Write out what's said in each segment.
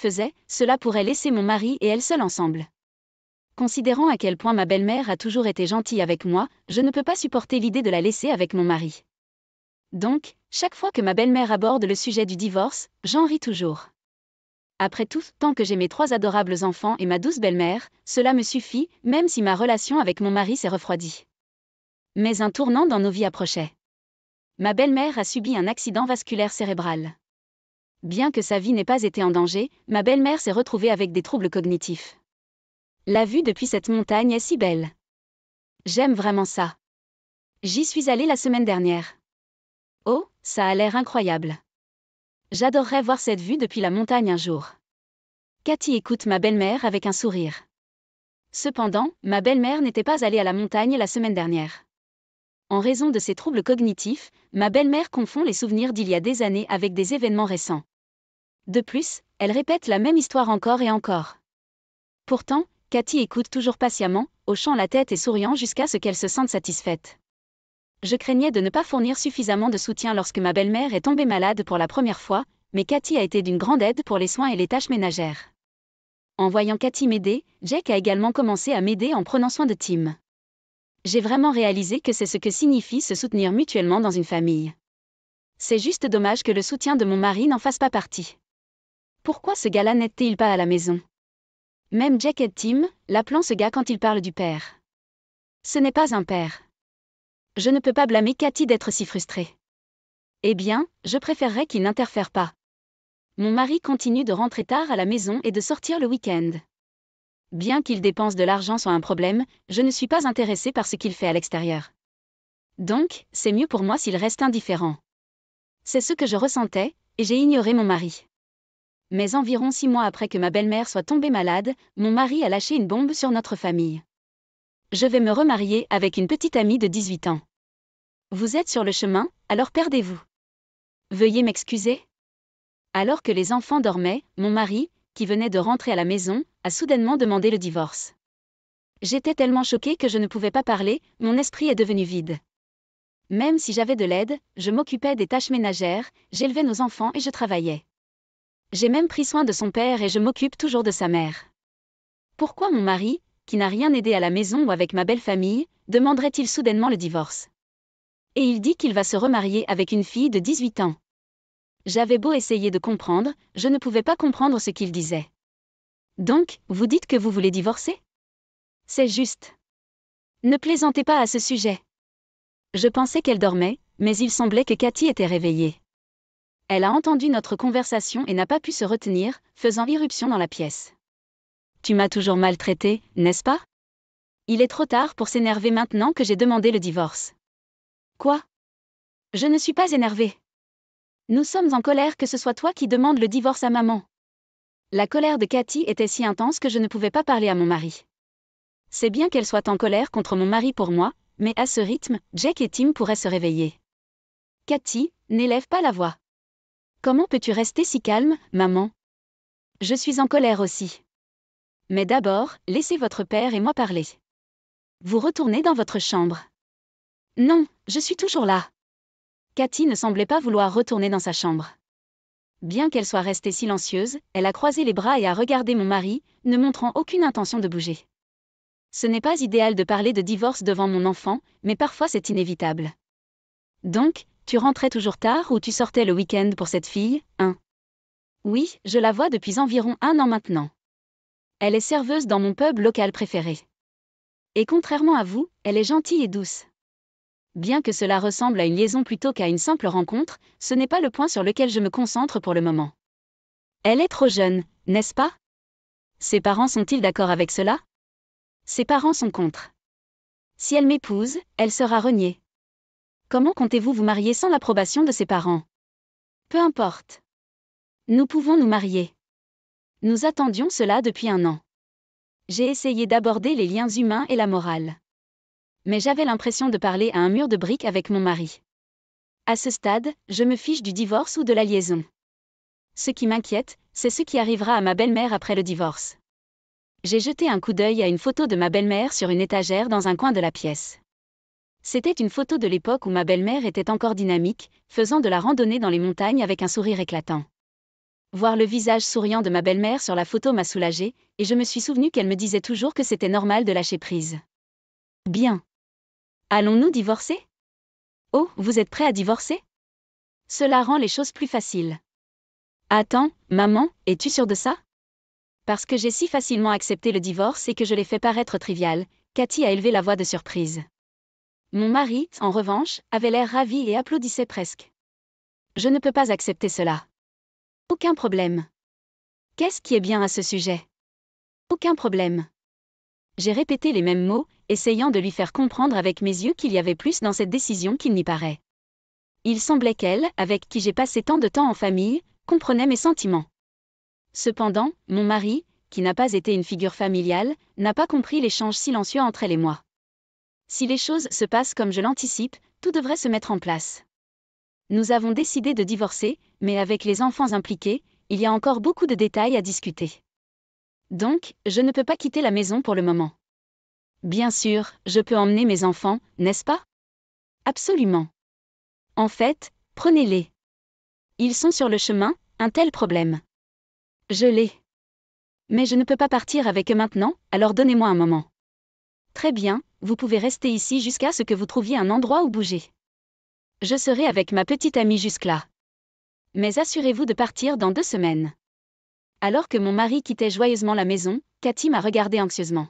faisais, cela pourrait laisser mon mari et elle seuls ensemble. Considérant à quel point ma belle-mère a toujours été gentille avec moi, je ne peux pas supporter l'idée de la laisser avec mon mari. Donc, chaque fois que ma belle-mère aborde le sujet du divorce, j'en ris toujours. Après tout, tant que j'ai mes 3 adorables enfants et ma douce belle-mère, cela me suffit, même si ma relation avec mon mari s'est refroidie. Mais un tournant dans nos vies approchait. Ma belle-mère a subi un accident vasculaire cérébral. Bien que sa vie n'ait pas été en danger, ma belle-mère s'est retrouvée avec des troubles cognitifs. La vue depuis cette montagne est si belle. J'aime vraiment ça. J'y suis allée la semaine dernière. Oh, ça a l'air incroyable. J'adorerais voir cette vue depuis la montagne un jour. Cathy écoute ma belle-mère avec un sourire. Cependant, ma belle-mère n'était pas allée à la montagne la semaine dernière. En raison de ses troubles cognitifs, ma belle-mère confond les souvenirs d'il y a des années avec des événements récents. De plus, elle répète la même histoire encore et encore. Pourtant, Cathy écoute toujours patiemment, hochant la tête et souriant jusqu'à ce qu'elle se sente satisfaite. Je craignais de ne pas fournir suffisamment de soutien lorsque ma belle-mère est tombée malade pour la première fois, mais Cathy a été d'une grande aide pour les soins et les tâches ménagères. En voyant Cathy m'aider, Jack a également commencé à m'aider en prenant soin de Tim. J'ai vraiment réalisé que c'est ce que signifie se soutenir mutuellement dans une famille. C'est juste dommage que le soutien de mon mari n'en fasse pas partie. Pourquoi ce gars-là n'aide-t-il pas à la maison ? Même Jack aide Tim, l'appelant ce gars quand il parle du père. Ce n'est pas un père. Je ne peux pas blâmer Cathy d'être si frustrée. Eh bien, je préférerais qu'il n'interfère pas. Mon mari continue de rentrer tard à la maison et de sortir le week-end. Bien qu'il dépense de l'argent soit un problème, je ne suis pas intéressée par ce qu'il fait à l'extérieur. Donc, c'est mieux pour moi s'il reste indifférent. C'est ce que je ressentais, et j'ai ignoré mon mari. Mais environ 6 mois après que ma belle-mère soit tombée malade, mon mari a lâché une bombe sur notre famille. Je vais me remarier avec une petite amie de 18 ans. Vous êtes sur le chemin, alors perdez-vous. Veuillez m'excuser. Alors que les enfants dormaient, mon mari, qui venait de rentrer à la maison, a soudainement demandé le divorce. J'étais tellement choquée que je ne pouvais pas parler, mon esprit est devenu vide. Même si j'avais de l'aide, je m'occupais des tâches ménagères, j'élevais nos enfants et je travaillais. J'ai même pris soin de son père et je m'occupe toujours de sa mère. Pourquoi mon mari, qui n'a rien aidé à la maison ou avec ma belle famille, demanderait-il soudainement le divorce ? Et il dit qu'il va se remarier avec une fille de 18 ans. J'avais beau essayer de comprendre, je ne pouvais pas comprendre ce qu'il disait. Donc, vous dites que vous voulez divorcer ? C'est juste. Ne plaisantez pas à ce sujet. Je pensais qu'elle dormait, mais il semblait que Cathy était réveillée. Elle a entendu notre conversation et n'a pas pu se retenir, faisant irruption dans la pièce. Tu m'as toujours maltraité, n'est-ce pas ? Il est trop tard pour s'énerver maintenant que j'ai demandé le divorce. Quoi ? Je ne suis pas énervée. Nous sommes en colère que ce soit toi qui demandes le divorce à maman. La colère de Cathy était si intense que je ne pouvais pas parler à mon mari. C'est bien qu'elle soit en colère contre mon mari pour moi, mais à ce rythme, Jack et Tim pourraient se réveiller. Cathy, n'élève pas la voix. Comment peux-tu rester si calme, maman ? Je suis en colère aussi. Mais d'abord, laissez votre père et moi parler. Vous retournez dans votre chambre. Non, je suis toujours là. Cathy ne semblait pas vouloir retourner dans sa chambre. Bien qu'elle soit restée silencieuse, elle a croisé les bras et a regardé mon mari, ne montrant aucune intention de bouger. Ce n'est pas idéal de parler de divorce devant mon enfant, mais parfois c'est inévitable. Donc, tu rentrais toujours tard ou tu sortais le week-end pour cette fille, hein ? Oui, je la vois depuis environ 1 an maintenant. Elle est serveuse dans mon pub local préféré. Et contrairement à vous, elle est gentille et douce. Bien que cela ressemble à une liaison plutôt qu'à une simple rencontre, ce n'est pas le point sur lequel je me concentre pour le moment. Elle est trop jeune, n'est-ce pas ? Ses parents sont-ils d'accord avec cela ? Ses parents sont contre. Si elle m'épouse, elle sera reniée. Comment comptez-vous vous marier sans l'approbation de ses parents ? Peu importe. Nous pouvons nous marier. Nous attendions cela depuis 1 an. J'ai essayé d'aborder les liens humains et la morale. Mais j'avais l'impression de parler à un mur de briques avec mon mari. À ce stade, je me fiche du divorce ou de la liaison. Ce qui m'inquiète, c'est ce qui arrivera à ma belle-mère après le divorce. J'ai jeté un coup d'œil à une photo de ma belle-mère sur une étagère dans un coin de la pièce. C'était une photo de l'époque où ma belle-mère était encore dynamique, faisant de la randonnée dans les montagnes avec un sourire éclatant. Voir le visage souriant de ma belle-mère sur la photo m'a soulagée, et je me suis souvenu qu'elle me disait toujours que c'était normal de lâcher prise. Bien. Allons-nous divorcer? Oh, vous êtes prêt à divorcer? Cela rend les choses plus faciles. Attends, maman, es-tu sûre de ça? Parce que j'ai si facilement accepté le divorce et que je l'ai fait paraître trivial, Cathy a élevé la voix de surprise. Mon mari, en revanche, avait l'air ravi et applaudissait presque. Je ne peux pas accepter cela. Aucun problème. Qu'est-ce qui est bien à ce sujet? Aucun problème. J'ai répété les mêmes mots, essayant de lui faire comprendre avec mes yeux qu'il y avait plus dans cette décision qu'il n'y paraît. Il semblait qu'elle, avec qui j'ai passé tant de temps en famille, comprenait mes sentiments. Cependant, mon mari, qui n'a pas été une figure familiale, n'a pas compris l'échange silencieux entre elle et moi. Si les choses se passent comme je l'anticipe, tout devrait se mettre en place. Nous avons décidé de divorcer, mais avec les enfants impliqués, il y a encore beaucoup de détails à discuter. Donc, je ne peux pas quitter la maison pour le moment. Bien sûr, je peux emmener mes enfants, n'est-ce pas? Absolument. En fait, prenez-les. Ils sont sur le chemin, un tel problème. Je l'ai. Mais je ne peux pas partir avec eux maintenant, alors donnez-moi un moment. Très bien, vous pouvez rester ici jusqu'à ce que vous trouviez un endroit où bouger. Je serai avec ma petite amie jusque-là. Mais assurez-vous de partir dans 2 semaines. Alors que mon mari quittait joyeusement la maison, Cathy m'a regardé anxieusement.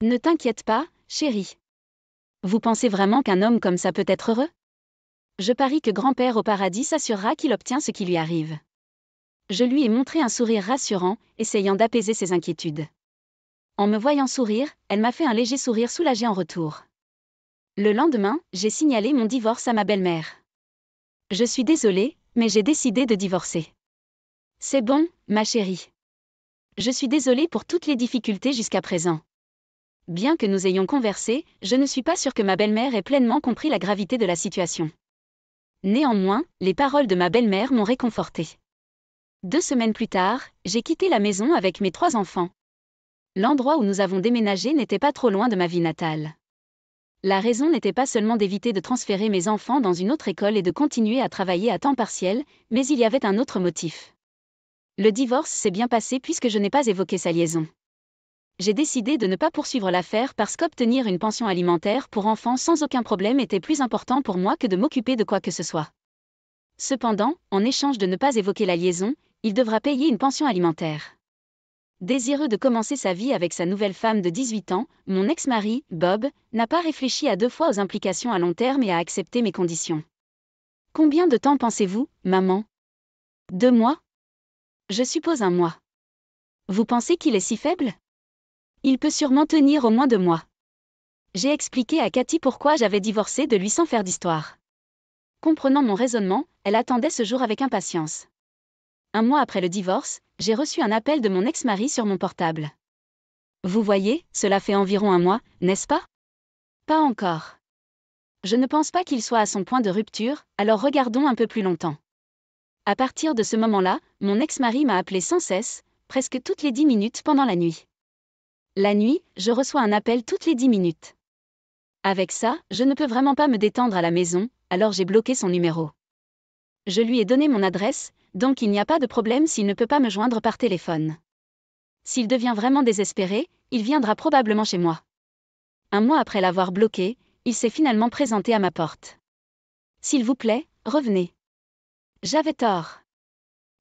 Ne t'inquiète pas, chérie. Vous pensez vraiment qu'un homme comme ça peut être heureux? Je parie que grand-père au paradis s'assurera qu'il obtient ce qui lui arrive. Je lui ai montré un sourire rassurant, essayant d'apaiser ses inquiétudes. En me voyant sourire, elle m'a fait un léger sourire soulagé en retour. Le lendemain, j'ai signalé mon divorce à ma belle-mère. Je suis désolée, mais j'ai décidé de divorcer. C'est bon, ma chérie. Je suis désolée pour toutes les difficultés jusqu'à présent. Bien que nous ayons conversé, je ne suis pas sûre que ma belle-mère ait pleinement compris la gravité de la situation. Néanmoins, les paroles de ma belle-mère m'ont réconfortée. 2 semaines plus tard, j'ai quitté la maison avec mes 3 enfants. L'endroit où nous avons déménagé n'était pas trop loin de ma ville natale. La raison n'était pas seulement d'éviter de transférer mes enfants dans une autre école et de continuer à travailler à temps partiel, mais il y avait un autre motif. Le divorce s'est bien passé puisque je n'ai pas évoqué sa liaison. J'ai décidé de ne pas poursuivre l'affaire parce qu'obtenir une pension alimentaire pour enfants sans aucun problème était plus important pour moi que de m'occuper de quoi que ce soit. Cependant, en échange de ne pas évoquer la liaison, il devra payer une pension alimentaire. Désireux de commencer sa vie avec sa nouvelle femme de 18 ans, mon ex-mari, Bob, n'a pas réfléchi à 2 fois aux implications à long terme et a accepté mes conditions. Combien de temps pensez-vous, maman? 2 mois? Je suppose 1 mois. Vous pensez qu'il est si faible? Il peut sûrement tenir au moins 2 mois. J'ai expliqué à Cathy pourquoi j'avais divorcé de lui sans faire d'histoire. Comprenant mon raisonnement, elle attendait ce jour avec impatience. 1 mois après le divorce, j'ai reçu un appel de mon ex-mari sur mon portable. Vous voyez, cela fait environ 1 mois, n'est-ce pas? Pas encore. Je ne pense pas qu'il soit à son point de rupture, alors regardons un peu plus longtemps. À partir de ce moment-là, mon ex-mari m'a appelé sans cesse, presque toutes les 10 minutes pendant la nuit. La nuit, je reçois un appel toutes les 10 minutes. Avec ça, je ne peux vraiment pas me détendre à la maison, alors j'ai bloqué son numéro. Je lui ai donné mon adresse, donc il n'y a pas de problème s'il ne peut pas me joindre par téléphone. S'il devient vraiment désespéré, il viendra probablement chez moi. 1 mois après l'avoir bloqué, il s'est finalement présenté à ma porte. S'il vous plaît, revenez. J'avais tort.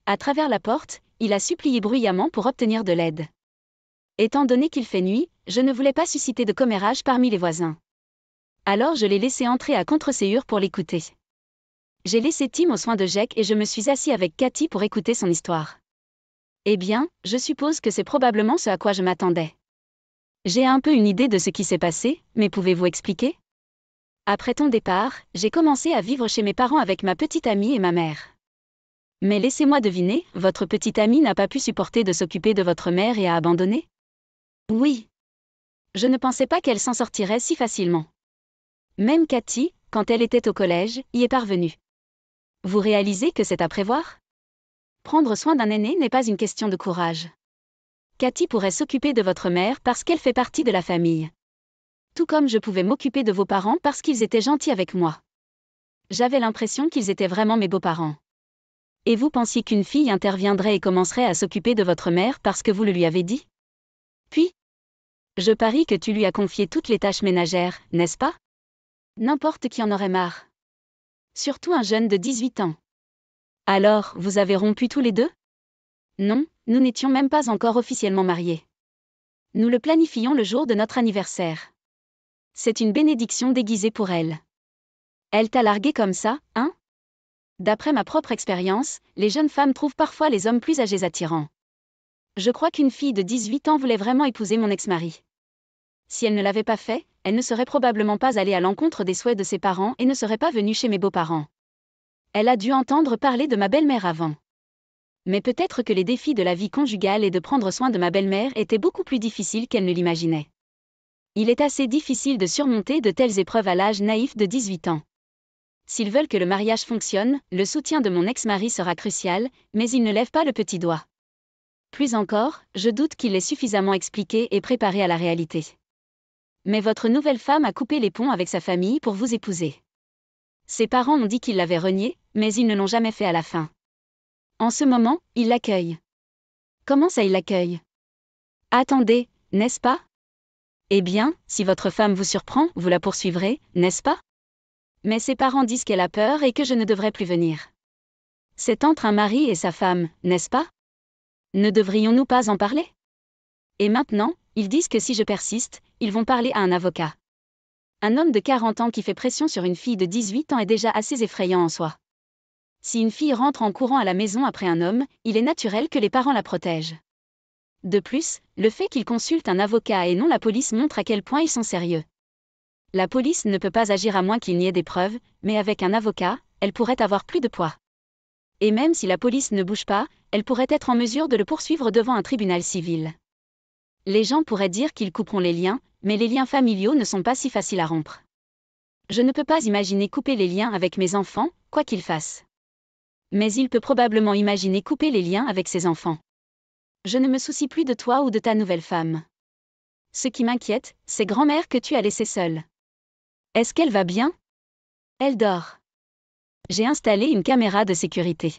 À travers la porte, il a supplié bruyamment pour obtenir de l'aide. Étant donné qu'il fait nuit, je ne voulais pas susciter de commérage parmi les voisins. Alors je l'ai laissé entrer à contre-séhure pour l'écouter. J'ai laissé Tim aux soins de Jack et je me suis assis avec Cathy pour écouter son histoire. Eh bien, je suppose que c'est probablement ce à quoi je m'attendais. J'ai un peu une idée de ce qui s'est passé, mais pouvez-vous expliquer? Après ton départ, j'ai commencé à vivre chez mes parents avec ma petite amie et ma mère. Mais laissez-moi deviner, votre petite amie n'a pas pu supporter de s'occuper de votre mère et a abandonné? Oui. Je ne pensais pas qu'elle s'en sortirait si facilement. Même Cathy, quand elle était au collège, y est parvenue. Vous réalisez que c'est à prévoir? Prendre soin d'un aîné n'est pas une question de courage. Cathy pourrait s'occuper de votre mère parce qu'elle fait partie de la famille. Tout comme je pouvais m'occuper de vos parents parce qu'ils étaient gentils avec moi. J'avais l'impression qu'ils étaient vraiment mes beaux-parents. Et vous pensiez qu'une fille interviendrait et commencerait à s'occuper de votre mère parce que vous le lui avez dit? Puis, je parie que tu lui as confié toutes les tâches ménagères, n'est-ce pas? N'importe qui en aurait marre. Surtout un jeune de 18 ans. Alors, vous avez rompu tous les deux? Non, nous n'étions même pas encore officiellement mariés. Nous le planifions le jour de notre anniversaire. C'est une bénédiction déguisée pour elle. Elle t'a largué comme ça, hein? D'après ma propre expérience, les jeunes femmes trouvent parfois les hommes plus âgés attirants. Je crois qu'une fille de 18 ans voulait vraiment épouser mon ex-mari. Si elle ne l'avait pas fait, elle ne serait probablement pas allée à l'encontre des souhaits de ses parents et ne serait pas venue chez mes beaux-parents. Elle a dû entendre parler de ma belle-mère avant. Mais peut-être que les défis de la vie conjugale et de prendre soin de ma belle-mère étaient beaucoup plus difficiles qu'elle ne l'imaginait. Il est assez difficile de surmonter de telles épreuves à l'âge naïf de 18 ans. S'ils veulent que le mariage fonctionne, le soutien de mon ex-mari sera crucial, mais il ne lève pas le petit doigt. Plus encore, je doute qu'il l'ait suffisamment expliqué et préparé à la réalité. Mais votre nouvelle femme a coupé les ponts avec sa famille pour vous épouser. Ses parents ont dit qu'ils l'avaient renié, mais ils ne l'ont jamais fait à la fin. En ce moment, ils l'accueillent. Comment ça, ils l'accueillent? Attendez, n'est-ce pas? Eh bien, si votre femme vous surprend, vous la poursuivrez, n'est-ce pas? Mais ses parents disent qu'elle a peur et que je ne devrais plus venir. C'est entre un mari et sa femme, n'est-ce pas? Ne devrions-nous pas en parler? Et maintenant, ils disent que si je persiste, ils vont parler à un avocat. Un homme de 40 ans qui fait pression sur une fille de 18 ans est déjà assez effrayant en soi. Si une fille rentre en courant à la maison après un homme, il est naturel que les parents la protègent. De plus, le fait qu'ils consultent un avocat et non la police montre à quel point ils sont sérieux. La police ne peut pas agir à moins qu'il n'y ait des preuves, mais avec un avocat, elle pourrait avoir plus de poids. Et même si la police ne bouge pas, elle pourrait être en mesure de le poursuivre devant un tribunal civil. Les gens pourraient dire qu'ils couperont les liens, mais les liens familiaux ne sont pas si faciles à rompre. Je ne peux pas imaginer couper les liens avec mes enfants, quoi qu'ils fassent. Mais il peut probablement imaginer couper les liens avec ses enfants. Je ne me soucie plus de toi ou de ta nouvelle femme. Ce qui m'inquiète, c'est grand-mère que tu as laissée seule. Est-ce qu'elle va bien? Elle dort. J'ai installé une caméra de sécurité.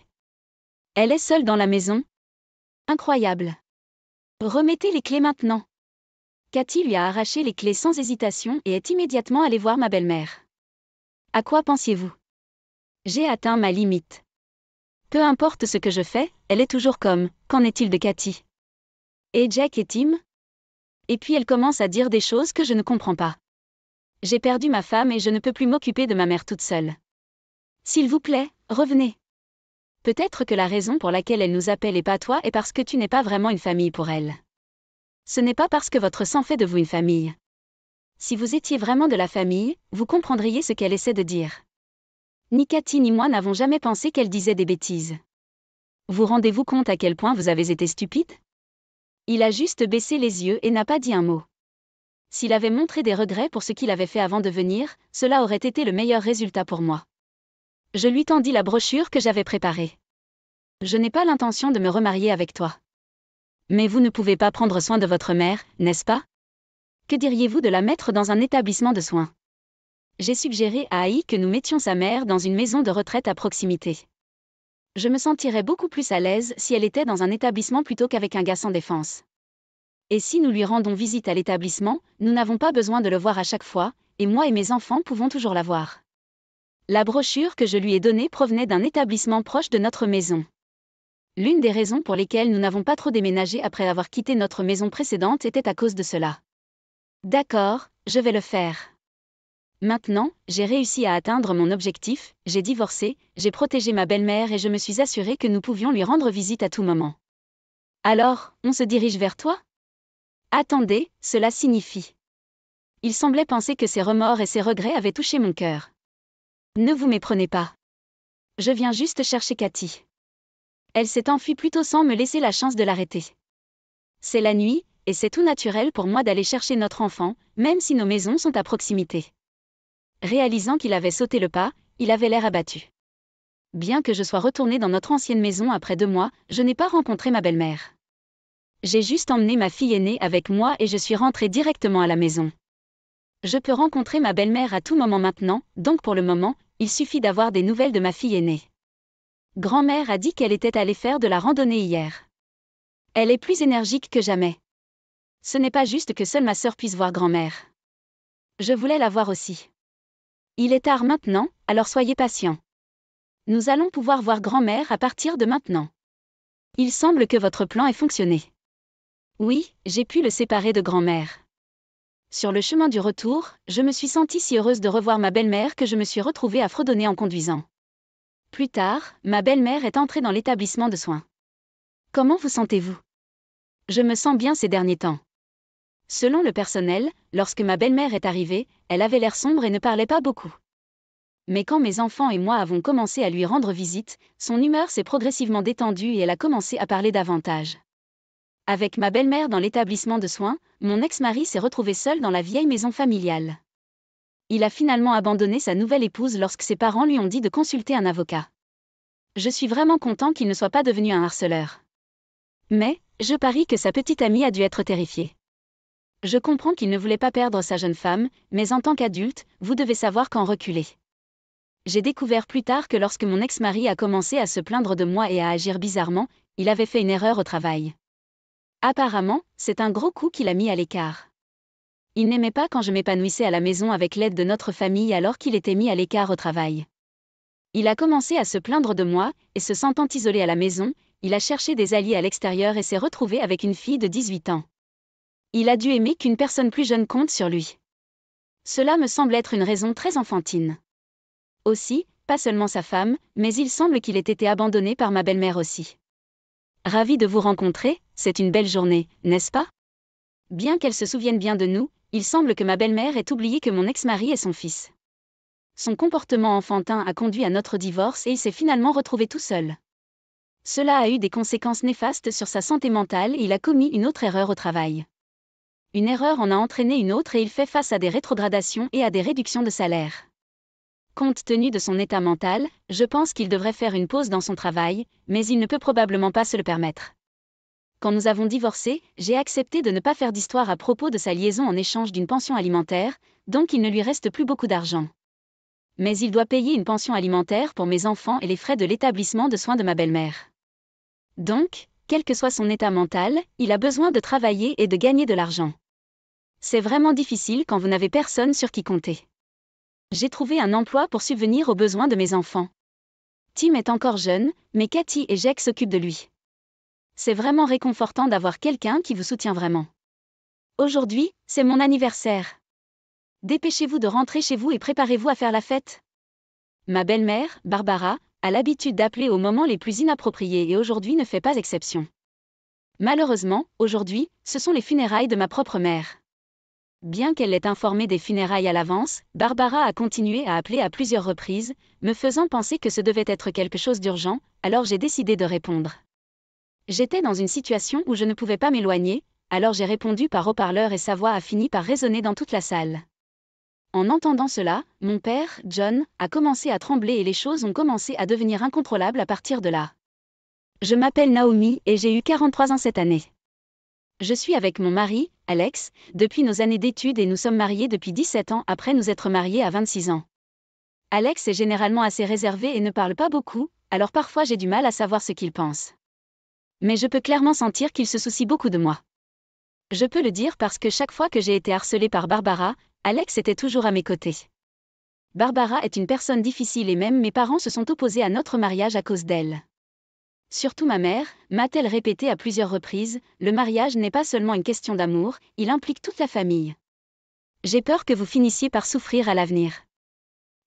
Elle est seule dans la maison? Incroyable. Remettez les clés maintenant. Cathy lui a arraché les clés sans hésitation et est immédiatement allée voir ma belle-mère. À quoi pensiez-vous? J'ai atteint ma limite. Peu importe ce que je fais, elle est toujours comme, qu'en est-il de Cathy? Et Jack et Tim? Et puis elle commence à dire des choses que je ne comprends pas. J'ai perdu ma femme et je ne peux plus m'occuper de ma mère toute seule. S'il vous plaît, revenez. Peut-être que la raison pour laquelle elle nous appelle et pas toi est parce que tu n'es pas vraiment une famille pour elle. Ce n'est pas parce que votre sang fait de vous une famille. Si vous étiez vraiment de la famille, vous comprendriez ce qu'elle essaie de dire. Ni Cathy ni moi n'avons jamais pensé qu'elle disait des bêtises. Vous rendez-vous compte à quel point vous avez été stupide? Il a juste baissé les yeux et n'a pas dit un mot. S'il avait montré des regrets pour ce qu'il avait fait avant de venir, cela aurait été le meilleur résultat pour moi. Je lui tendis la brochure que j'avais préparée. Je n'ai pas l'intention de me remarier avec toi. Mais vous ne pouvez pas prendre soin de votre mère, n'est-ce pas? Que diriez-vous de la mettre dans un établissement de soins? J'ai suggéré à Aïe que nous mettions sa mère dans une maison de retraite à proximité. Je me sentirais beaucoup plus à l'aise si elle était dans un établissement plutôt qu'avec un gars sans défense. Et si nous lui rendons visite à l'établissement, nous n'avons pas besoin de le voir à chaque fois, et moi et mes enfants pouvons toujours la voir. La brochure que je lui ai donnée provenait d'un établissement proche de notre maison. L'une des raisons pour lesquelles nous n'avons pas trop déménagé après avoir quitté notre maison précédente était à cause de cela. D'accord, je vais le faire. Maintenant, j'ai réussi à atteindre mon objectif, j'ai divorcé, j'ai protégé ma belle-mère et je me suis assuré que nous pouvions lui rendre visite à tout moment. Alors, on se dirige vers toi? Attendez, cela signifie. Il semblait penser que ses remords et ses regrets avaient touché mon cœur. Ne vous méprenez pas. Je viens juste chercher Cathy. Elle s'est enfuie plutôt sans me laisser la chance de l'arrêter. C'est la nuit, et c'est tout naturel pour moi d'aller chercher notre enfant, même si nos maisons sont à proximité. Réalisant qu'il avait sauté le pas, il avait l'air abattu. Bien que je sois retournée dans notre ancienne maison après 2 mois, je n'ai pas rencontré ma belle-mère. J'ai juste emmené ma fille aînée avec moi et je suis rentrée directement à la maison. Je peux rencontrer ma belle-mère à tout moment maintenant, donc pour le moment, il suffit d'avoir des nouvelles de ma fille aînée. Grand-mère a dit qu'elle était allée faire de la randonnée hier. Elle est plus énergique que jamais. Ce n'est pas juste que seule ma sœur puisse voir grand-mère. Je voulais la voir aussi. Il est tard maintenant, alors soyez patient. Nous allons pouvoir voir grand-mère à partir de maintenant. Il semble que votre plan ait fonctionné. Oui, j'ai pu le séparer de grand-mère. Sur le chemin du retour, je me suis sentie si heureuse de revoir ma belle-mère que je me suis retrouvée à fredonner en conduisant. Plus tard, ma belle-mère est entrée dans l'établissement de soins. Comment vous sentez-vous? Je me sens bien ces derniers temps. Selon le personnel, lorsque ma belle-mère est arrivée, elle avait l'air sombre et ne parlait pas beaucoup. Mais quand mes enfants et moi avons commencé à lui rendre visite, son humeur s'est progressivement détendue et elle a commencé à parler davantage. Avec ma belle-mère dans l'établissement de soins, mon ex-mari s'est retrouvé seul dans la vieille maison familiale. Il a finalement abandonné sa nouvelle épouse lorsque ses parents lui ont dit de consulter un avocat. Je suis vraiment content qu'il ne soit pas devenu un harceleur. Mais, je parie que sa petite amie a dû être terrifiée. Je comprends qu'il ne voulait pas perdre sa jeune femme, mais en tant qu'adulte, vous devez savoir quand reculer. J'ai découvert plus tard que lorsque mon ex-mari a commencé à se plaindre de moi et à agir bizarrement, il avait fait une erreur au travail. Apparemment, c'est un gros coup qu'il a mis à l'écart. Il n'aimait pas quand je m'épanouissais à la maison avec l'aide de notre famille alors qu'il était mis à l'écart au travail. Il a commencé à se plaindre de moi, et se sentant isolé à la maison, il a cherché des alliés à l'extérieur et s'est retrouvé avec une fille de 18 ans. Il a dû aimer qu'une personne plus jeune compte sur lui. Cela me semble être une raison très enfantine. Aussi, pas seulement sa femme, mais il semble qu'il ait été abandonné par ma belle-mère aussi. Ravi de vous rencontrer, c'est une belle journée, n'est-ce pas? Bien qu'elle se souvienne bien de nous, il semble que ma belle-mère ait oublié que mon ex-mari est son fils. Son comportement enfantin a conduit à notre divorce et il s'est finalement retrouvé tout seul. Cela a eu des conséquences néfastes sur sa santé mentale et il a commis une autre erreur au travail. Une erreur en a entraîné une autre et il fait face à des rétrogradations et à des réductions de salaire. Compte tenu de son état mental, je pense qu'il devrait faire une pause dans son travail, mais il ne peut probablement pas se le permettre. Quand nous avons divorcé, j'ai accepté de ne pas faire d'histoire à propos de sa liaison en échange d'une pension alimentaire, donc il ne lui reste plus beaucoup d'argent. Mais il doit payer une pension alimentaire pour mes enfants et les frais de l'établissement de soins de ma belle-mère. Donc, quel que soit son état mental, il a besoin de travailler et de gagner de l'argent. C'est vraiment difficile quand vous n'avez personne sur qui compter. J'ai trouvé un emploi pour subvenir aux besoins de mes enfants. Tim est encore jeune, mais Cathy et Jake s'occupent de lui. C'est vraiment réconfortant d'avoir quelqu'un qui vous soutient vraiment. Aujourd'hui, c'est mon anniversaire. Dépêchez-vous de rentrer chez vous et préparez-vous à faire la fête. Ma belle-mère, Barbara, a l'habitude d'appeler aux moments les plus inappropriés et aujourd'hui ne fait pas exception. Malheureusement, aujourd'hui, ce sont les funérailles de ma propre mère. Bien qu'elle l'ait informée des funérailles à l'avance, Barbara a continué à appeler à plusieurs reprises, me faisant penser que ce devait être quelque chose d'urgent, alors j'ai décidé de répondre. J'étais dans une situation où je ne pouvais pas m'éloigner, alors j'ai répondu par haut-parleur et sa voix a fini par résonner dans toute la salle. En entendant cela, mon père, John, a commencé à trembler et les choses ont commencé à devenir incontrôlables à partir de là. Je m'appelle Naomi et j'ai eu 43 ans cette année. Je suis avec mon mari, Alex, depuis nos années d'études et nous sommes mariés depuis 17 ans après nous être mariés à 26 ans. Alex est généralement assez réservé et ne parle pas beaucoup, alors parfois j'ai du mal à savoir ce qu'il pense. Mais je peux clairement sentir qu'il se soucie beaucoup de moi. Je peux le dire parce que chaque fois que j'ai été harcelée par Barbara, Alex était toujours à mes côtés. Barbara est une personne difficile et même mes parents se sont opposés à notre mariage à cause d'elle. Surtout ma mère, m'a-t-elle répété à plusieurs reprises, le mariage n'est pas seulement une question d'amour, il implique toute la famille. J'ai peur que vous finissiez par souffrir à l'avenir.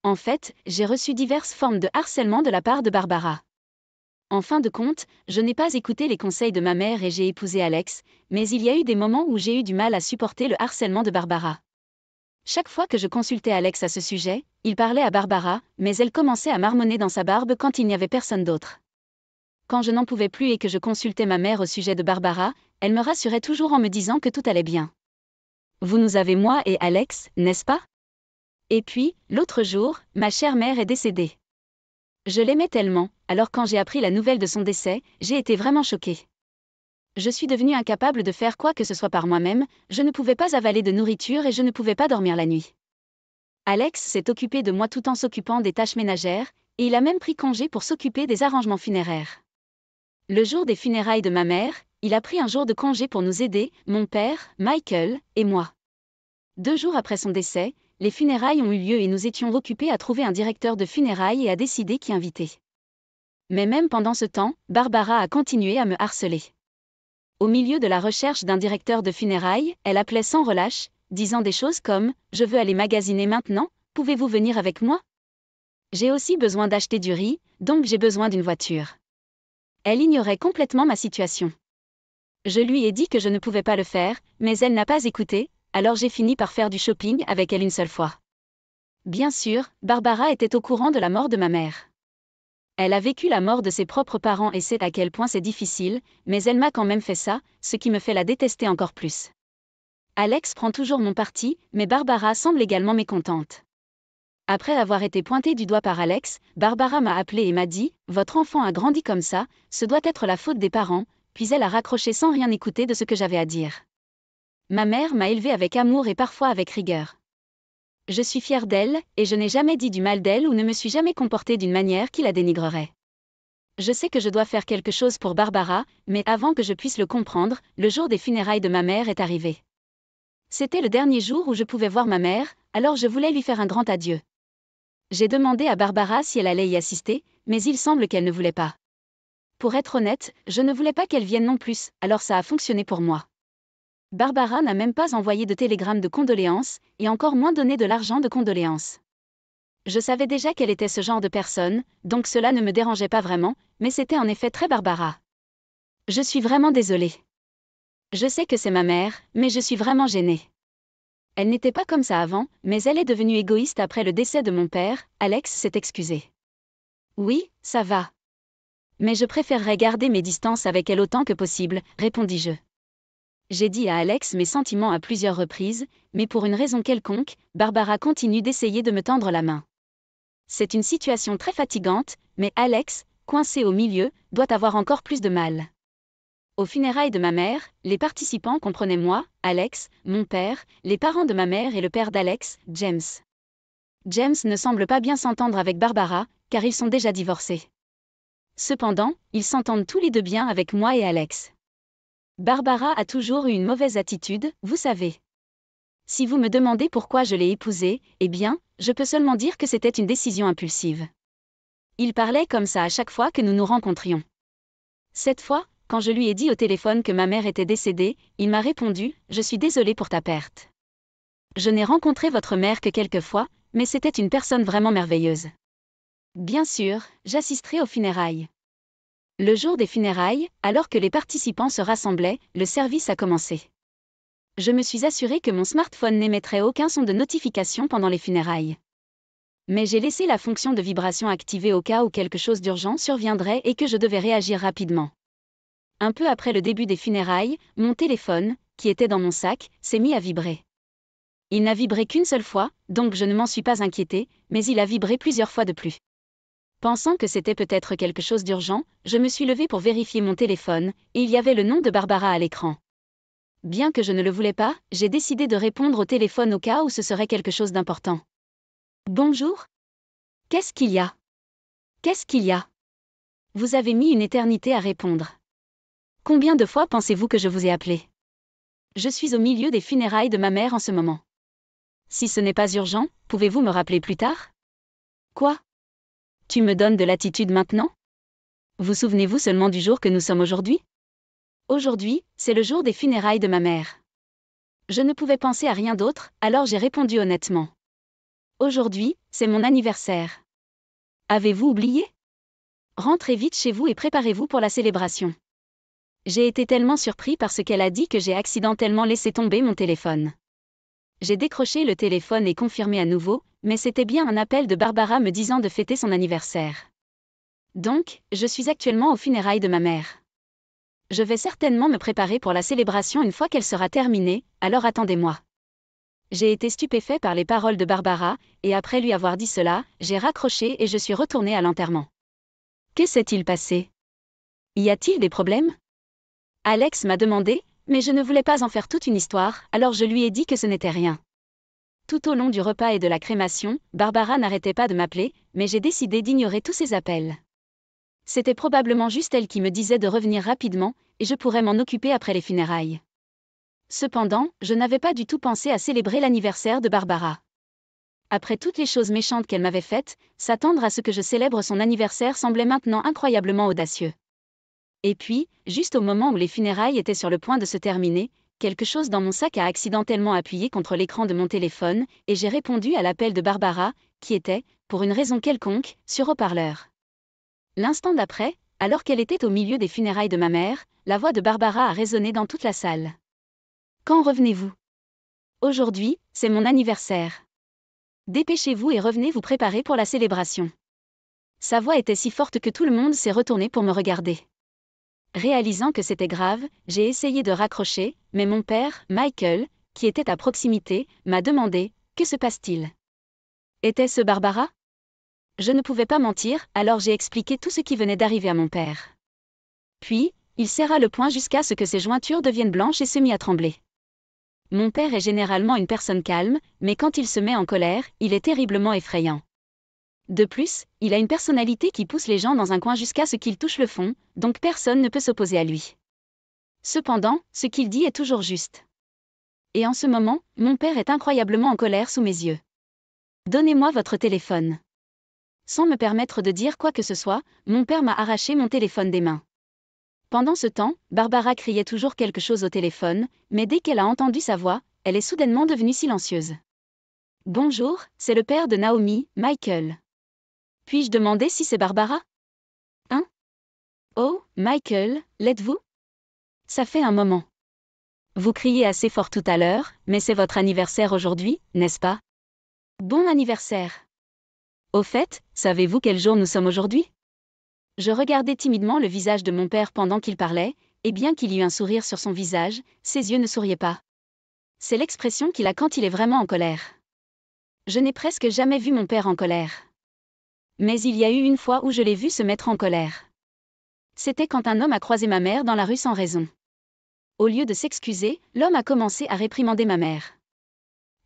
En fait, j'ai reçu diverses formes de harcèlement de la part de Barbara. En fin de compte, je n'ai pas écouté les conseils de ma mère et j'ai épousé Alex, mais il y a eu des moments où j'ai eu du mal à supporter le harcèlement de Barbara. Chaque fois que je consultais Alex à ce sujet, il parlait à Barbara, mais elle commençait à marmonner dans sa barbe quand il n'y avait personne d'autre. Quand je n'en pouvais plus et que je consultais ma mère au sujet de Barbara, elle me rassurait toujours en me disant que tout allait bien. Vous nous avez moi et Alex, n'est-ce pas? Et puis, l'autre jour, ma chère mère est décédée. Je l'aimais tellement, alors quand j'ai appris la nouvelle de son décès, j'ai été vraiment choquée. Je suis devenue incapable de faire quoi que ce soit par moi-même, je ne pouvais pas avaler de nourriture et je ne pouvais pas dormir la nuit. Alex s'est occupé de moi tout en s'occupant des tâches ménagères, et il a même pris congé pour s'occuper des arrangements funéraires. Le jour des funérailles de ma mère, il a pris un jour de congé pour nous aider, mon père, Michael, et moi. 2 jours après son décès, les funérailles ont eu lieu et nous étions occupés à trouver un directeur de funérailles et à décider qui inviter. Mais même pendant ce temps, Barbara a continué à me harceler. Au milieu de la recherche d'un directeur de funérailles, elle appelait sans relâche, disant des choses comme « Je veux aller magasiner maintenant, pouvez-vous venir avec moi ?» J'ai aussi besoin d'acheter du riz, donc j'ai besoin d'une voiture. Elle ignorait complètement ma situation. Je lui ai dit que je ne pouvais pas le faire, mais elle n'a pas écouté, alors j'ai fini par faire du shopping avec elle une seule fois. Bien sûr, Barbara était au courant de la mort de ma mère. Elle a vécu la mort de ses propres parents et sait à quel point c'est difficile, mais elle m'a quand même fait ça, ce qui me fait la détester encore plus. Alex prend toujours mon parti, mais Barbara semble également mécontente. Après avoir été pointée du doigt par Alex, Barbara m'a appelé et m'a dit « Votre enfant a grandi comme ça, ce doit être la faute des parents », puis elle a raccroché sans rien écouter de ce que j'avais à dire. Ma mère m'a élevée avec amour et parfois avec rigueur. Je suis fière d'elle, et je n'ai jamais dit du mal d'elle ou ne me suis jamais comportée d'une manière qui la dénigrerait. Je sais que je dois faire quelque chose pour Barbara, mais avant que je puisse le comprendre, le jour des funérailles de ma mère est arrivé. C'était le dernier jour où je pouvais voir ma mère, alors je voulais lui faire un grand adieu. J'ai demandé à Barbara si elle allait y assister, mais il semble qu'elle ne voulait pas. Pour être honnête, je ne voulais pas qu'elle vienne non plus, alors ça a fonctionné pour moi. Barbara n'a même pas envoyé de télégramme de condoléances, et encore moins donné de l'argent de condoléances. Je savais déjà qu'elle était ce genre de personne, donc cela ne me dérangeait pas vraiment, mais c'était en effet très Barbara. Je suis vraiment désolée. Je sais que c'est ma mère, mais je suis vraiment gênée. Elle n'était pas comme ça avant, mais elle est devenue égoïste après le décès de mon père, Alex s'est excusé. Oui, ça va. Mais je préférerais garder mes distances avec elle autant que possible, répondis-je. J'ai dit à Alex mes sentiments à plusieurs reprises, mais pour une raison quelconque, Barbara continue d'essayer de me tendre la main. C'est une situation très fatigante, mais Alex, coincé au milieu, doit avoir encore plus de mal. Aux funérailles de ma mère, les participants comprenaient moi, Alex, mon père, les parents de ma mère et le père d'Alex, James. James ne semble pas bien s'entendre avec Barbara, car ils sont déjà divorcés. Cependant, ils s'entendent tous les deux bien avec moi et Alex. Barbara a toujours eu une mauvaise attitude, vous savez. Si vous me demandez pourquoi je l'ai épousée, eh bien, je peux seulement dire que c'était une décision impulsive. Il parlait comme ça à chaque fois que nous nous rencontrions. Cette fois, quand je lui ai dit au téléphone que ma mère était décédée, il m'a répondu « Je suis désolé pour ta perte. Je n'ai rencontré votre mère que quelques fois, mais c'était une personne vraiment merveilleuse. Bien sûr, j'assisterai aux funérailles. » Le jour des funérailles, alors que les participants se rassemblaient, le service a commencé. Je me suis assuré que mon smartphone n'émettrait aucun son de notification pendant les funérailles. Mais j'ai laissé la fonction de vibration activée au cas où quelque chose d'urgent surviendrait et que je devais réagir rapidement. Un peu après le début des funérailles, mon téléphone, qui était dans mon sac, s'est mis à vibrer. Il n'a vibré qu'une seule fois, donc je ne m'en suis pas inquiétée, mais il a vibré plusieurs fois de plus. Pensant que c'était peut-être quelque chose d'urgent, je me suis levée pour vérifier mon téléphone, et il y avait le nom de Barbara à l'écran. Bien que je ne le voulais pas, j'ai décidé de répondre au téléphone au cas où ce serait quelque chose d'important. Bonjour ? Qu'est-ce qu'il y a ? Qu'est-ce qu'il y a ? Vous avez mis une éternité à répondre. Combien de fois pensez-vous que je vous ai appelé ? Je suis au milieu des funérailles de ma mère en ce moment. Si ce n'est pas urgent, pouvez-vous me rappeler plus tard ? Quoi ? Tu me donnes de l'attitude maintenant ? Vous souvenez-vous seulement du jour que nous sommes aujourd'hui ? Aujourd'hui, c'est le jour des funérailles de ma mère. Je ne pouvais penser à rien d'autre, alors j'ai répondu honnêtement. Aujourd'hui, c'est mon anniversaire. Avez-vous oublié ? Rentrez vite chez vous et préparez-vous pour la célébration. J'ai été tellement surpris par ce qu'elle a dit que j'ai accidentellement laissé tomber mon téléphone. J'ai décroché le téléphone et confirmé à nouveau, mais c'était bien un appel de Barbara me disant de fêter son anniversaire. Donc, je suis actuellement aux funérailles de ma mère. Je vais certainement me préparer pour la célébration une fois qu'elle sera terminée, alors attendez-moi. J'ai été stupéfait par les paroles de Barbara, et après lui avoir dit cela, j'ai raccroché et je suis retourné à l'enterrement. Que s'est-il passé ? Y a-t-il des problèmes ? Alex m'a demandé, mais je ne voulais pas en faire toute une histoire, alors je lui ai dit que ce n'était rien. Tout au long du repas et de la crémation, Barbara n'arrêtait pas de m'appeler, mais j'ai décidé d'ignorer tous ses appels. C'était probablement juste elle qui me disait de revenir rapidement, et je pourrais m'en occuper après les funérailles. Cependant, je n'avais pas du tout pensé à célébrer l'anniversaire de Barbara. Après toutes les choses méchantes qu'elle m'avait faites, s'attendre à ce que je célèbre son anniversaire semblait maintenant incroyablement audacieux. Et puis, juste au moment où les funérailles étaient sur le point de se terminer, quelque chose dans mon sac a accidentellement appuyé contre l'écran de mon téléphone, et j'ai répondu à l'appel de Barbara, qui était, pour une raison quelconque, sur haut-parleur. L'instant d'après, alors qu'elle était au milieu des funérailles de ma mère, la voix de Barbara a résonné dans toute la salle. « Quand revenez-vous ? Aujourd'hui, c'est mon anniversaire. Dépêchez-vous et revenez vous préparer pour la célébration. » Sa voix était si forte que tout le monde s'est retourné pour me regarder. Réalisant que c'était grave, j'ai essayé de raccrocher, mais mon père, Michael, qui était à proximité, m'a demandé « Que se passe-t-il ? Était-ce Barbara ?» Je ne pouvais pas mentir, alors j'ai expliqué tout ce qui venait d'arriver à mon père. Puis, il serra le poing jusqu'à ce que ses jointures deviennent blanches et se mit à trembler. Mon père est généralement une personne calme, mais quand il se met en colère, il est terriblement effrayant. De plus, il a une personnalité qui pousse les gens dans un coin jusqu'à ce qu'ils touchent le fond, donc personne ne peut s'opposer à lui. Cependant, ce qu'il dit est toujours juste. Et en ce moment, mon père est incroyablement en colère sous mes yeux. « Donnez-moi votre téléphone. » Sans me permettre de dire quoi que ce soit, mon père m'a arraché mon téléphone des mains. Pendant ce temps, Barbara criait toujours quelque chose au téléphone, mais dès qu'elle a entendu sa voix, elle est soudainement devenue silencieuse. « Bonjour, c'est le père de Naomi, Michael. Puis-je demander si c'est Barbara ? Hein ? Oh, Michael, l'êtes-vous ? Ça fait un moment. Vous criez assez fort tout à l'heure, mais c'est votre anniversaire aujourd'hui, n'est-ce pas ? Bon anniversaire. Au fait, savez-vous quel jour nous sommes aujourd'hui ? Je regardais timidement le visage de mon père pendant qu'il parlait, et bien qu'il y eût un sourire sur son visage, ses yeux ne souriaient pas. C'est l'expression qu'il a quand il est vraiment en colère. Je n'ai presque jamais vu mon père en colère. Mais il y a eu une fois où je l'ai vu se mettre en colère. C'était quand un homme a croisé ma mère dans la rue sans raison. Au lieu de s'excuser, l'homme a commencé à réprimander ma mère.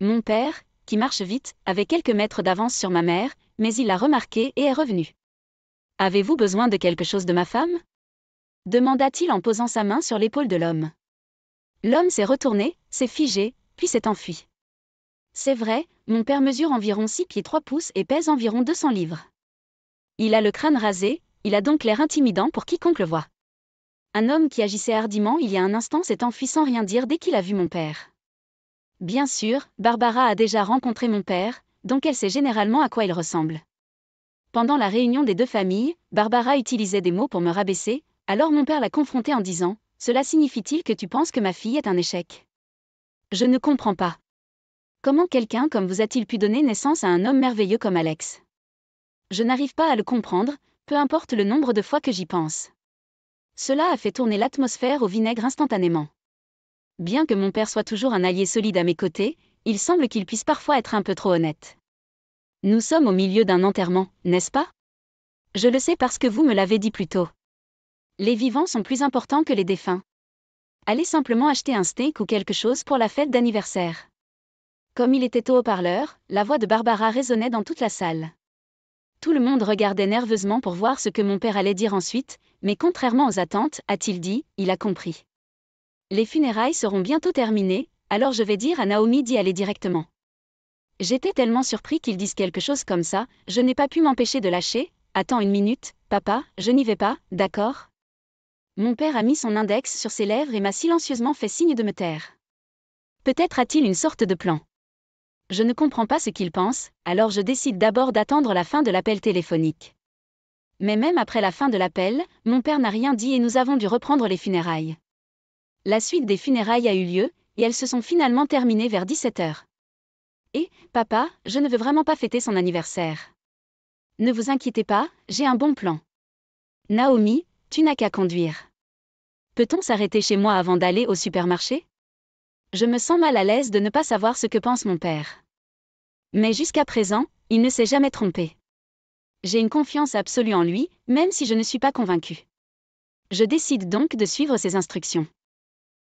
Mon père, qui marche vite, avait quelques mètres d'avance sur ma mère, mais il l'a remarqué et est revenu. « Avez-vous besoin de quelque chose de ma femme ? » demanda-t-il en posant sa main sur l'épaule de l'homme. L'homme s'est retourné, s'est figé, puis s'est enfui. C'est vrai, mon père mesure environ 6 pieds 3 pouces et pèse environ 200 livres. Il a le crâne rasé, il a donc l'air intimidant pour quiconque le voit. Un homme qui agissait hardiment il y a un instant s'est enfui sans rien dire dès qu'il a vu mon père. Bien sûr, Barbara a déjà rencontré mon père, donc elle sait généralement à quoi il ressemble. Pendant la réunion des deux familles, Barbara utilisait des mots pour me rabaisser, alors mon père l'a confrontée en disant « Cela signifie-t-il que tu penses que ma fille est un échec ? Je ne comprends pas. Comment quelqu'un comme vous a-t-il pu donner naissance à un homme merveilleux comme Alex ? Je n'arrive pas à le comprendre, peu importe le nombre de fois que j'y pense. » Cela a fait tourner l'atmosphère au vinaigre instantanément. Bien que mon père soit toujours un allié solide à mes côtés, il semble qu'il puisse parfois être un peu trop honnête. Nous sommes au milieu d'un enterrement, n'est-ce pas ? Je le sais parce que vous me l'avez dit plus tôt. Les vivants sont plus importants que les défunts. Allez simplement acheter un steak ou quelque chose pour la fête d'anniversaire. Comme il était au haut-parleur, la voix de Barbara résonnait dans toute la salle. Tout le monde regardait nerveusement pour voir ce que mon père allait dire ensuite, mais contrairement aux attentes, a-t-il dit, il a compris. Les funérailles seront bientôt terminées, alors je vais dire à Naomi d'y aller directement. J'étais tellement surpris qu'il dise quelque chose comme ça, je n'ai pas pu m'empêcher de lâcher. Attends une minute, papa, je n'y vais pas, d'accord ? Mon père a mis son index sur ses lèvres et m'a silencieusement fait signe de me taire. Peut-être a-t-il une sorte de plan. Je ne comprends pas ce qu'il pense, alors je décide d'abord d'attendre la fin de l'appel téléphonique. Mais même après la fin de l'appel, mon père n'a rien dit et nous avons dû reprendre les funérailles. La suite des funérailles a eu lieu, et elles se sont finalement terminées vers 17h. Et, papa, je ne veux vraiment pas fêter son anniversaire. Ne vous inquiétez pas, j'ai un bon plan. Naomi, tu n'as qu'à conduire. Peut-on s'arrêter chez moi avant d'aller au supermarché ? Je me sens mal à l'aise de ne pas savoir ce que pense mon père. Mais jusqu'à présent, il ne s'est jamais trompé. J'ai une confiance absolue en lui, même si je ne suis pas convaincue. Je décide donc de suivre ses instructions.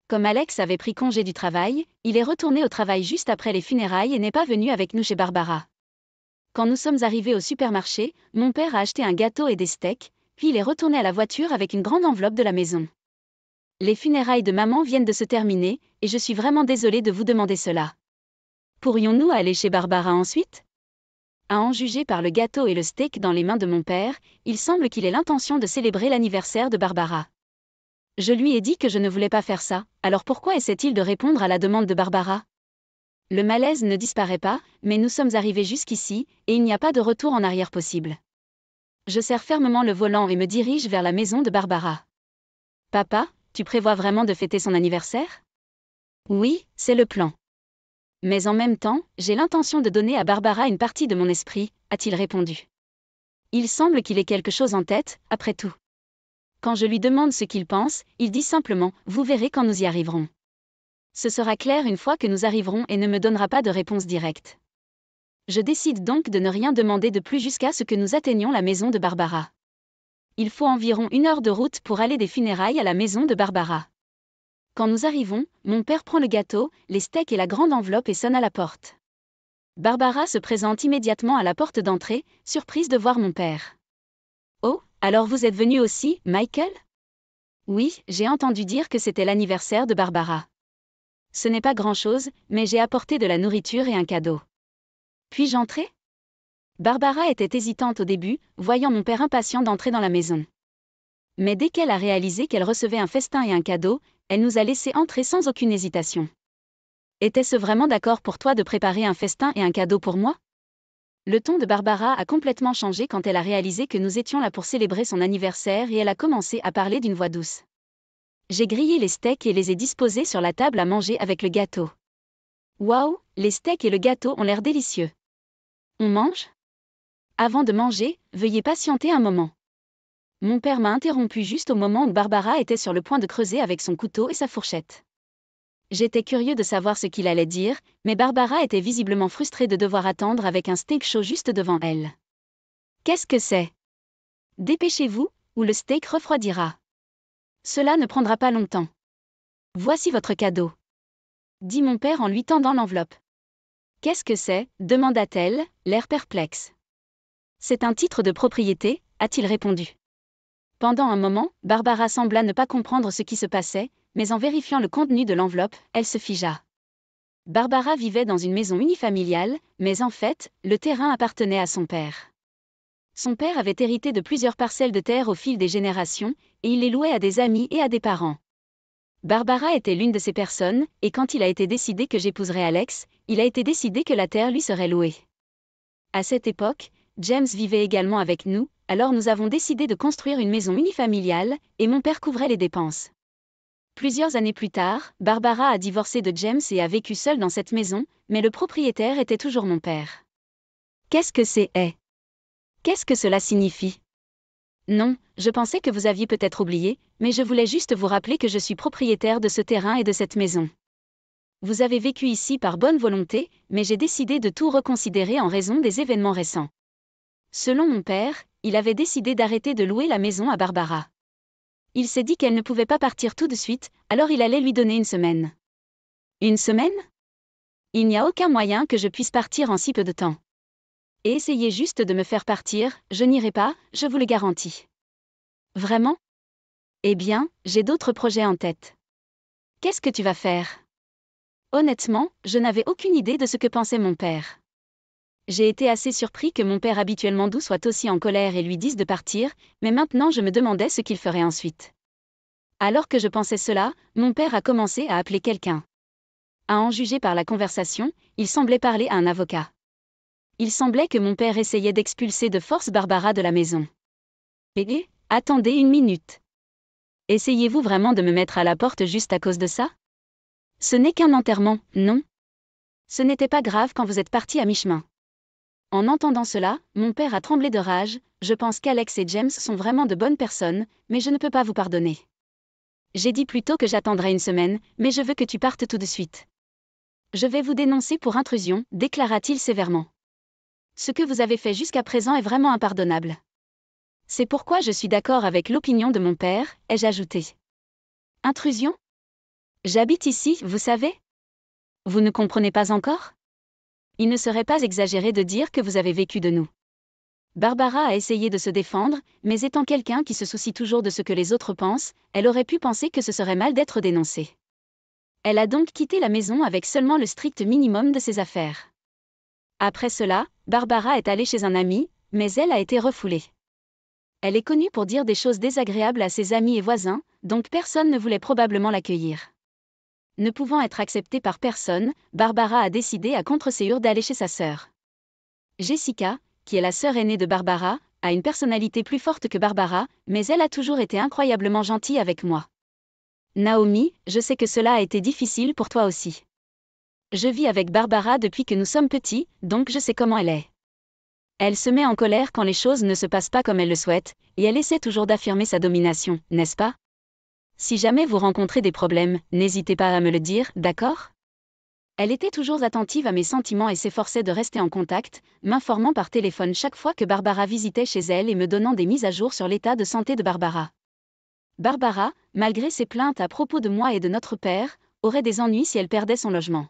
Comme Alex avait pris congé du travail, il est retourné au travail juste après les funérailles et n'est pas venu avec nous chez Barbara. Quand nous sommes arrivés au supermarché, mon père a acheté un gâteau et des steaks, puis il est retourné à la voiture avec une grande enveloppe de la maison. Les funérailles de maman viennent de se terminer, et je suis vraiment désolée de vous demander cela. Pourrions-nous aller chez Barbara ensuite ? À en juger par le gâteau et le steak dans les mains de mon père, il semble qu'il ait l'intention de célébrer l'anniversaire de Barbara. Je lui ai dit que je ne voulais pas faire ça, alors pourquoi essaie-t-il de répondre à la demande de Barbara ? Le malaise ne disparaît pas, mais nous sommes arrivés jusqu'ici, et il n'y a pas de retour en arrière possible. Je serre fermement le volant et me dirige vers la maison de Barbara. Papa, tu prévois vraiment de fêter son anniversaire ? Oui, c'est le plan. Mais en même temps, j'ai l'intention de donner à Barbara une partie de mon esprit, a-t-il répondu. Il semble qu'il ait quelque chose en tête, après tout. Quand je lui demande ce qu'il pense, il dit simplement « Vous verrez quand nous y arriverons ». Ce sera clair une fois que nous arriverons et ne me donnera pas de réponse directe. Je décide donc de ne rien demander de plus jusqu'à ce que nous atteignions la maison de Barbara. Il faut environ 1 heure de route pour aller des funérailles à la maison de Barbara. Quand nous arrivons, mon père prend le gâteau, les steaks et la grande enveloppe et sonne à la porte. Barbara se présente immédiatement à la porte d'entrée, surprise de voir mon père. « Oh, alors vous êtes venu aussi, Michael ? » Oui, j'ai entendu dire que c'était l'anniversaire de Barbara. Ce n'est pas grand-chose, mais j'ai apporté de la nourriture et un cadeau. Puis-je entrer ? Barbara était hésitante au début, voyant mon père impatient d'entrer dans la maison. Mais dès qu'elle a réalisé qu'elle recevait un festin et un cadeau, elle nous a laissé entrer sans aucune hésitation. Était-ce vraiment d'accord pour toi de préparer un festin et un cadeau pour moi ? Le ton de Barbara a complètement changé quand elle a réalisé que nous étions là pour célébrer son anniversaire et elle a commencé à parler d'une voix douce. J'ai grillé les steaks et les ai disposés sur la table à manger avec le gâteau. Waouh, les steaks et le gâteau ont l'air délicieux. On mange ? Avant de manger, veuillez patienter un moment. Mon père m'a interrompu juste au moment où Barbara était sur le point de creuser avec son couteau et sa fourchette. J'étais curieux de savoir ce qu'il allait dire, mais Barbara était visiblement frustrée de devoir attendre avec un steak chaud juste devant elle. Qu'est-ce que c'est ? Dépêchez-vous, ou le steak refroidira. Cela ne prendra pas longtemps. Voici votre cadeau. Dit mon père en lui tendant l'enveloppe. Qu'est-ce que c'est ? Demanda-t-elle, l'air perplexe. C'est un titre de propriété, a-t-il répondu. Pendant un moment, Barbara sembla ne pas comprendre ce qui se passait, mais en vérifiant le contenu de l'enveloppe, elle se figea. Barbara vivait dans une maison unifamiliale, mais en fait, le terrain appartenait à son père. Son père avait hérité de plusieurs parcelles de terre au fil des générations, et il les louait à des amis et à des parents. Barbara était l'une de ces personnes, et quand il a été décidé que j'épouserais Alex, il a été décidé que la terre lui serait louée. À cette époque, James vivait également avec nous, alors nous avons décidé de construire une maison unifamiliale, et mon père couvrait les dépenses. Plusieurs années plus tard, Barbara a divorcé de James et a vécu seule dans cette maison, mais le propriétaire était toujours mon père. Qu'est-ce que c'est ? Qu'est-ce que cela signifie ? Non, je pensais que vous aviez peut-être oublié, mais je voulais juste vous rappeler que je suis propriétaire de ce terrain et de cette maison. Vous avez vécu ici par bonne volonté, mais j'ai décidé de tout reconsidérer en raison des événements récents. Selon mon père, il avait décidé d'arrêter de louer la maison à Barbara. Il s'est dit qu'elle ne pouvait pas partir tout de suite, alors il allait lui donner 1 semaine. 1 semaine ? Il n'y a aucun moyen que je puisse partir en si peu de temps. Et essayez juste de me faire partir, je n'irai pas, je vous le garantis. Vraiment ? Eh bien, j'ai d'autres projets en tête. Qu'est-ce que tu vas faire ? Honnêtement, je n'avais aucune idée de ce que pensait mon père. J'ai été assez surpris que mon père habituellement doux soit aussi en colère et lui dise de partir, mais maintenant je me demandais ce qu'il ferait ensuite. Alors que je pensais cela, mon père a commencé à appeler quelqu'un. À en juger par la conversation, il semblait parler à un avocat. Il semblait que mon père essayait d'expulser de force Barbara de la maison. Attendez 1 minute. Essayez-vous vraiment de me mettre à la porte juste à cause de ça ? Ce n'est qu'un enterrement, non ? Ce n'était pas grave quand vous êtes parti à mi-chemin. En entendant cela, mon père a tremblé de rage. Je pense qu'Alex et James sont vraiment de bonnes personnes, mais je ne peux pas vous pardonner. J'ai dit plutôt que j'attendrai 1 semaine, mais je veux que tu partes tout de suite. Je vais vous dénoncer pour intrusion, déclara-t-il sévèrement. Ce que vous avez fait jusqu'à présent est vraiment impardonnable. C'est pourquoi je suis d'accord avec l'opinion de mon père, ai-je ajouté. Intrusion ? J'habite ici, vous savez? Vous ne comprenez pas encore? Il ne serait pas exagéré de dire que vous avez vécu de nous. Barbara a essayé de se défendre, mais étant quelqu'un qui se soucie toujours de ce que les autres pensent, elle aurait pu penser que ce serait mal d'être dénoncée. Elle a donc quitté la maison avec seulement le strict minimum de ses affaires. Après cela, Barbara est allée chez un ami, mais elle a été refoulée. Elle est connue pour dire des choses désagréables à ses amis et voisins, donc personne ne voulait probablement l'accueillir. Ne pouvant être acceptée par personne, Barbara a décidé à contre-ségur d'aller chez sa sœur. Jessica, qui est la sœur aînée de Barbara, a une personnalité plus forte que Barbara, mais elle a toujours été incroyablement gentille avec moi. Naomi, je sais que cela a été difficile pour toi aussi. Je vis avec Barbara depuis que nous sommes petits, donc je sais comment elle est. Elle se met en colère quand les choses ne se passent pas comme elle le souhaite, et elle essaie toujours d'affirmer sa domination, n'est-ce pas? Si jamais vous rencontrez des problèmes, n'hésitez pas à me le dire, d'accord? Elle était toujours attentive à mes sentiments et s'efforçait de rester en contact, m'informant par téléphone chaque fois que Barbara visitait chez elle et me donnant des mises à jour sur l'état de santé de Barbara. Barbara, malgré ses plaintes à propos de moi et de notre père, aurait des ennuis si elle perdait son logement.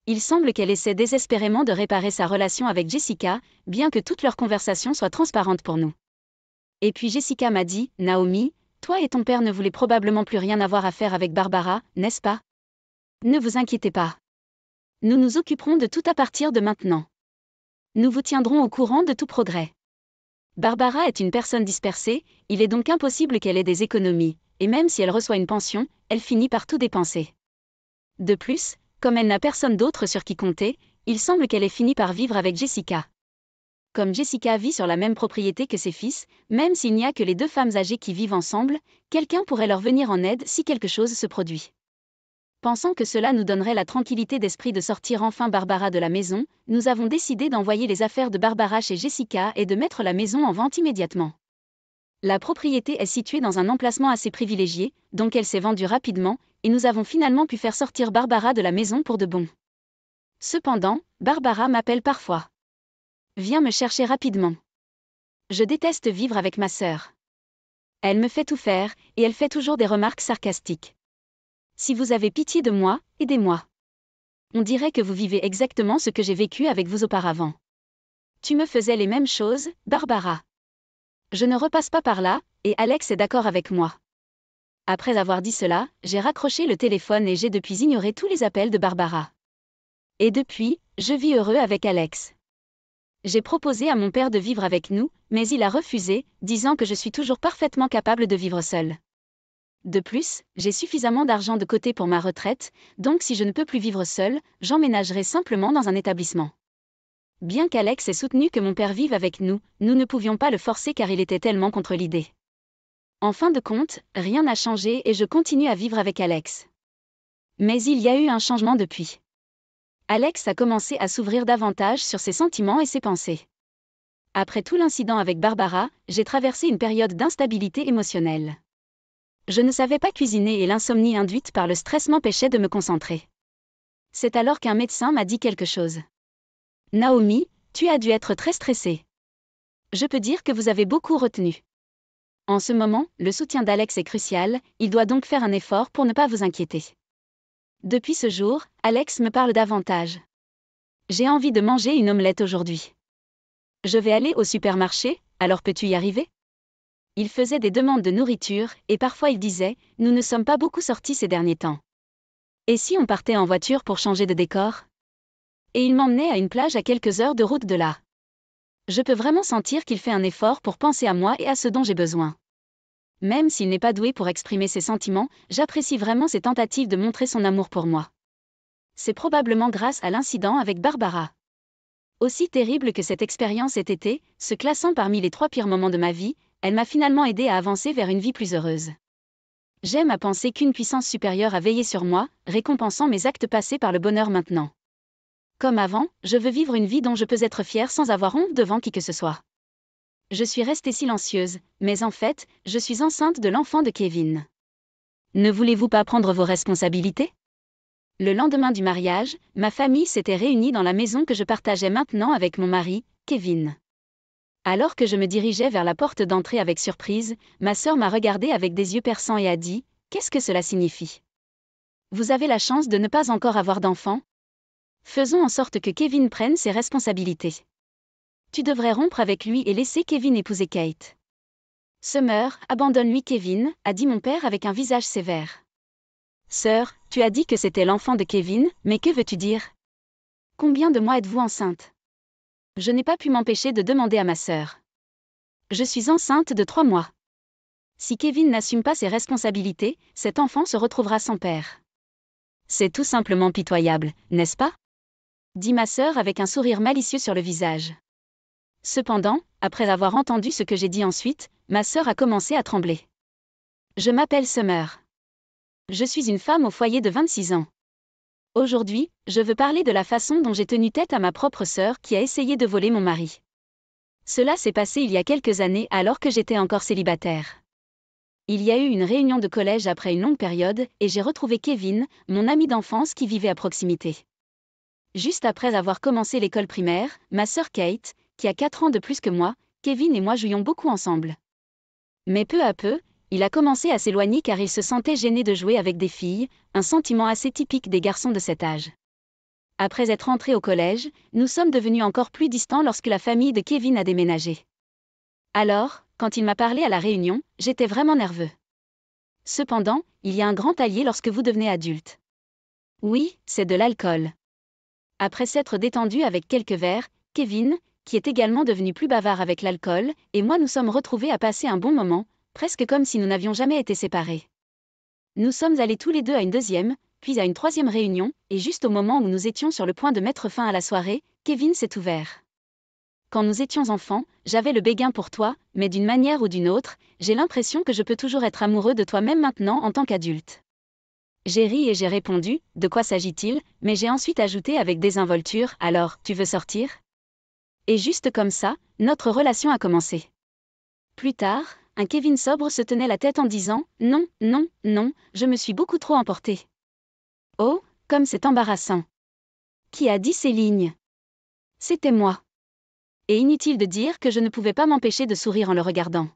Il semble qu'elle essaie désespérément de réparer sa relation avec Jessica, bien que toutes leurs conversations soient transparentes pour nous. Et puis Jessica m'a dit, Naomi, toi et ton père ne voulez probablement plus rien avoir à faire avec Barbara, n'est-ce pas? Ne vous inquiétez pas. Nous nous occuperons de tout à partir de maintenant. Nous vous tiendrons au courant de tout progrès. Barbara est une personne dispersée, il est donc impossible qu'elle ait des économies, et même si elle reçoit une pension, elle finit par tout dépenser. De plus, comme elle n'a personne d'autre sur qui compter, il semble qu'elle ait fini par vivre avec Jessica. Comme Jessica vit sur la même propriété que ses fils, même s'il n'y a que les deux femmes âgées qui vivent ensemble, quelqu'un pourrait leur venir en aide si quelque chose se produit. Pensant que cela nous donnerait la tranquillité d'esprit de sortir enfin Barbara de la maison, nous avons décidé d'envoyer les affaires de Barbara chez Jessica et de mettre la maison en vente immédiatement. La propriété est située dans un emplacement assez privilégié, donc elle s'est vendue rapidement, et nous avons finalement pu faire sortir Barbara de la maison pour de bon. Cependant, Barbara m'appelle parfois. Viens me chercher rapidement. Je déteste vivre avec ma sœur. Elle me fait tout faire, et elle fait toujours des remarques sarcastiques. Si vous avez pitié de moi, aidez-moi. On dirait que vous vivez exactement ce que j'ai vécu avec vous auparavant. Tu me faisais les mêmes choses, Barbara. Je ne repasse pas par là, et Alex est d'accord avec moi. Après avoir dit cela, j'ai raccroché le téléphone et j'ai depuis ignoré tous les appels de Barbara. Et depuis, je vis heureux avec Alex. J'ai proposé à mon père de vivre avec nous, mais il a refusé, disant que je suis toujours parfaitement capable de vivre seule. De plus, j'ai suffisamment d'argent de côté pour ma retraite, donc si je ne peux plus vivre seule, j'emménagerai simplement dans un établissement. Bien qu'Alex ait soutenu que mon père vive avec nous, nous ne pouvions pas le forcer car il était tellement contre l'idée. En fin de compte, rien n'a changé et je continue à vivre avec Alex. Mais il y a eu un changement depuis. Alex a commencé à s'ouvrir davantage sur ses sentiments et ses pensées. Après tout l'incident avec Barbara, j'ai traversé une période d'instabilité émotionnelle. Je ne savais pas cuisiner et l'insomnie induite par le stress m'empêchait de me concentrer. C'est alors qu'un médecin m'a dit quelque chose. Naomi, tu as dû être très stressée. Je peux dire que vous avez beaucoup retenu. En ce moment, le soutien d'Alex est crucial, il doit donc faire un effort pour ne pas vous inquiéter. Depuis ce jour, Alex me parle davantage. J'ai envie de manger une omelette aujourd'hui. Je vais aller au supermarché, alors peux-tu y arriver? Il faisait des demandes de nourriture, et parfois il disait, nous ne sommes pas beaucoup sortis ces derniers temps. Et si on partait en voiture pour changer de décor? Et il m'emmenait à une plage à quelques heures de route de là. Je peux vraiment sentir qu'il fait un effort pour penser à moi et à ce dont j'ai besoin. Même s'il n'est pas doué pour exprimer ses sentiments, j'apprécie vraiment ses tentatives de montrer son amour pour moi. C'est probablement grâce à l'incident avec Barbara. Aussi terrible que cette expérience ait été, se classant parmi les 3 pires moments de ma vie, elle m'a finalement aidé à avancer vers une vie plus heureuse. J'aime à penser qu'une puissance supérieure a veillé sur moi, récompensant mes actes passés par le bonheur maintenant. Comme avant, je veux vivre une vie dont je peux être fière sans avoir honte devant qui que ce soit. Je suis restée silencieuse, mais en fait, je suis enceinte de l'enfant de Kevin. Ne voulez-vous pas prendre vos responsabilités? Le lendemain du mariage, ma famille s'était réunie dans la maison que je partageais maintenant avec mon mari, Kevin. Alors que je me dirigeais vers la porte d'entrée avec surprise, ma sœur m'a regardée avec des yeux perçants et a dit « Qu'est-ce que cela signifie ?» vous avez la chance de ne pas encore avoir d'enfant. Faisons en sorte que Kevin prenne ses responsabilités. Tu devrais rompre avec lui et laisser Kevin épouser Kate. Summer, abandonne-lui Kevin, a dit mon père avec un visage sévère. Sœur, tu as dit que c'était l'enfant de Kevin, mais que veux-tu dire? Combien de mois êtes-vous enceinte? Je n'ai pas pu m'empêcher de demander à ma sœur. Je suis enceinte de 3 mois. Si Kevin n'assume pas ses responsabilités, cet enfant se retrouvera sans père. C'est tout simplement pitoyable, n'est-ce pas? Dit ma sœur avec un sourire malicieux sur le visage. Cependant, après avoir entendu ce que j'ai dit ensuite, ma sœur a commencé à trembler. Je m'appelle Summer. Je suis une femme au foyer de 26 ans. Aujourd'hui, je veux parler de la façon dont j'ai tenu tête à ma propre sœur qui a essayé de voler mon mari. Cela s'est passé il y a quelques années alors que j'étais encore célibataire. Il y a eu une réunion de collège après une longue période et j'ai retrouvé Kevin, mon ami d'enfance qui vivait à proximité. Juste après avoir commencé l'école primaire, ma sœur Kate, qui a 4 ans de plus que moi, Kevin et moi jouions beaucoup ensemble. Mais peu à peu, il a commencé à s'éloigner car il se sentait gêné de jouer avec des filles, un sentiment assez typique des garçons de cet âge. Après être entré au collège, nous sommes devenus encore plus distants lorsque la famille de Kevin a déménagé. Alors, quand il m'a parlé à la réunion, j'étais vraiment nerveux. Cependant, il y a un grand allié lorsque vous devenez adulte. Oui, c'est de l'alcool. Après s'être détendu avec quelques verres, Kevin, qui est également devenu plus bavard avec l'alcool, et moi nous sommes retrouvés à passer un bon moment, presque comme si nous n'avions jamais été séparés. Nous sommes allés tous les deux à une deuxième, puis à une troisième réunion, et juste au moment où nous étions sur le point de mettre fin à la soirée, Kevin s'est ouvert. Quand nous étions enfants, j'avais le béguin pour toi, mais d'une manière ou d'une autre, j'ai l'impression que je peux toujours être amoureux de toi même maintenant en tant qu'adulte. J'ai ri et j'ai répondu, de quoi s'agit-il, mais j'ai ensuite ajouté avec désinvolture, alors, tu veux sortir? Et juste comme ça, notre relation a commencé. Plus tard, un Kevin sobre se tenait la tête en disant, non, non, non, je me suis beaucoup trop emporté. Oh, comme c'est embarrassant. Qui a dit ces lignes? C'était moi. Et inutile de dire que je ne pouvais pas m'empêcher de sourire en le regardant.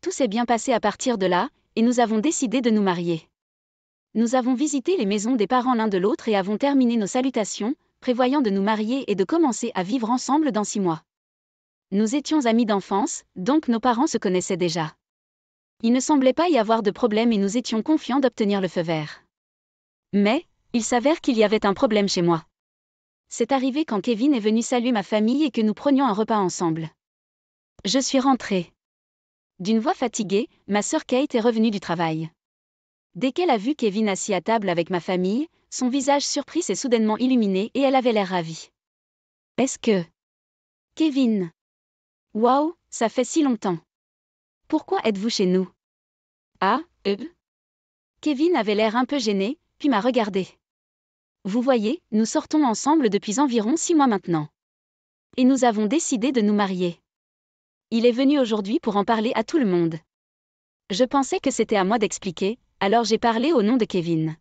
Tout s'est bien passé à partir de là, et nous avons décidé de nous marier. Nous avons visité les maisons des parents l'un de l'autre et avons terminé nos salutations, prévoyant de nous marier et de commencer à vivre ensemble dans 6 mois. Nous étions amis d'enfance, donc nos parents se connaissaient déjà. Il ne semblait pas y avoir de problème et nous étions confiants d'obtenir le feu vert. Mais, il s'avère qu'il y avait un problème chez moi. C'est arrivé quand Kevin est venu saluer ma famille et que nous prenions un repas ensemble. Je suis rentrée. D'une voix fatiguée, ma sœur Kate est revenue du travail. Dès qu'elle a vu Kevin assis à table avec ma famille, son visage surpris s'est soudainement illuminé et elle avait l'air ravie. Est-ce que... Kevin. Waouh, ça fait si longtemps. Pourquoi êtes-vous chez nous? Ah, Kevin avait l'air un peu gêné, puis m'a regardé. Vous voyez, nous sortons ensemble depuis environ 6 mois maintenant. Et nous avons décidé de nous marier. Il est venu aujourd'hui pour en parler à tout le monde. Je pensais que c'était à moi d'expliquer, alors j'ai parlé au nom de Kevin.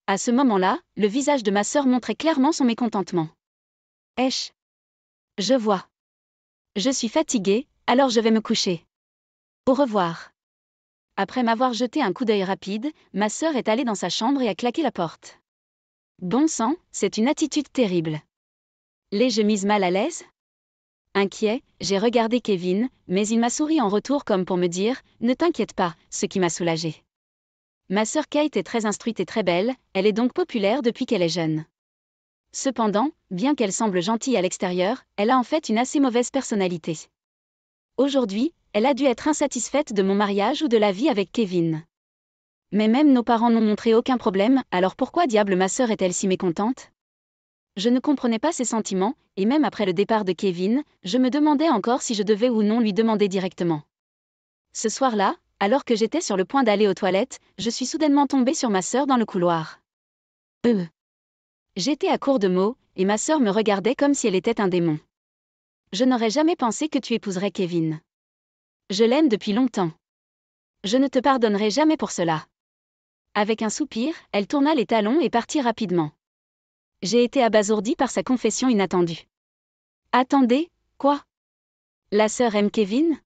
À ce moment-là, le visage de ma sœur montrait clairement son mécontentement. Esh. Je vois. Je suis fatiguée, alors je vais me coucher. Au revoir. Après m'avoir jeté un coup d'œil rapide, ma sœur est allée dans sa chambre et a claqué la porte. Bon sang, c'est une attitude terrible. L'ai-je mise mal à l'aise? Inquiet, j'ai regardé Kevin, mais il m'a souri en retour comme pour me dire « Ne t'inquiète pas », ce qui m'a soulagée. Ma sœur Kate est très instruite et très belle, elle est donc populaire depuis qu'elle est jeune. Cependant, bien qu'elle semble gentille à l'extérieur, elle a en fait une assez mauvaise personnalité. Aujourd'hui, elle a dû être insatisfaite de mon mariage ou de la vie avec Kevin. Mais même nos parents n'ont montré aucun problème, alors pourquoi diable ma sœur est-elle si mécontente? Je ne comprenais pas ses sentiments, et même après le départ de Kevin, je me demandais encore si je devais ou non lui demander directement. Ce soir-là, alors que j'étais sur le point d'aller aux toilettes, je suis soudainement tombée sur ma sœur dans le couloir. J'étais à court de mots, et ma sœur me regardait comme si elle était un démon. Je n'aurais jamais pensé que tu épouserais Kevin. Je l'aime depuis longtemps. Je ne te pardonnerai jamais pour cela. Avec un soupir, elle tourna les talons et partit rapidement. J'ai été abasourdie par sa confession inattendue. Attendez, quoi? La sœur aime Kevin?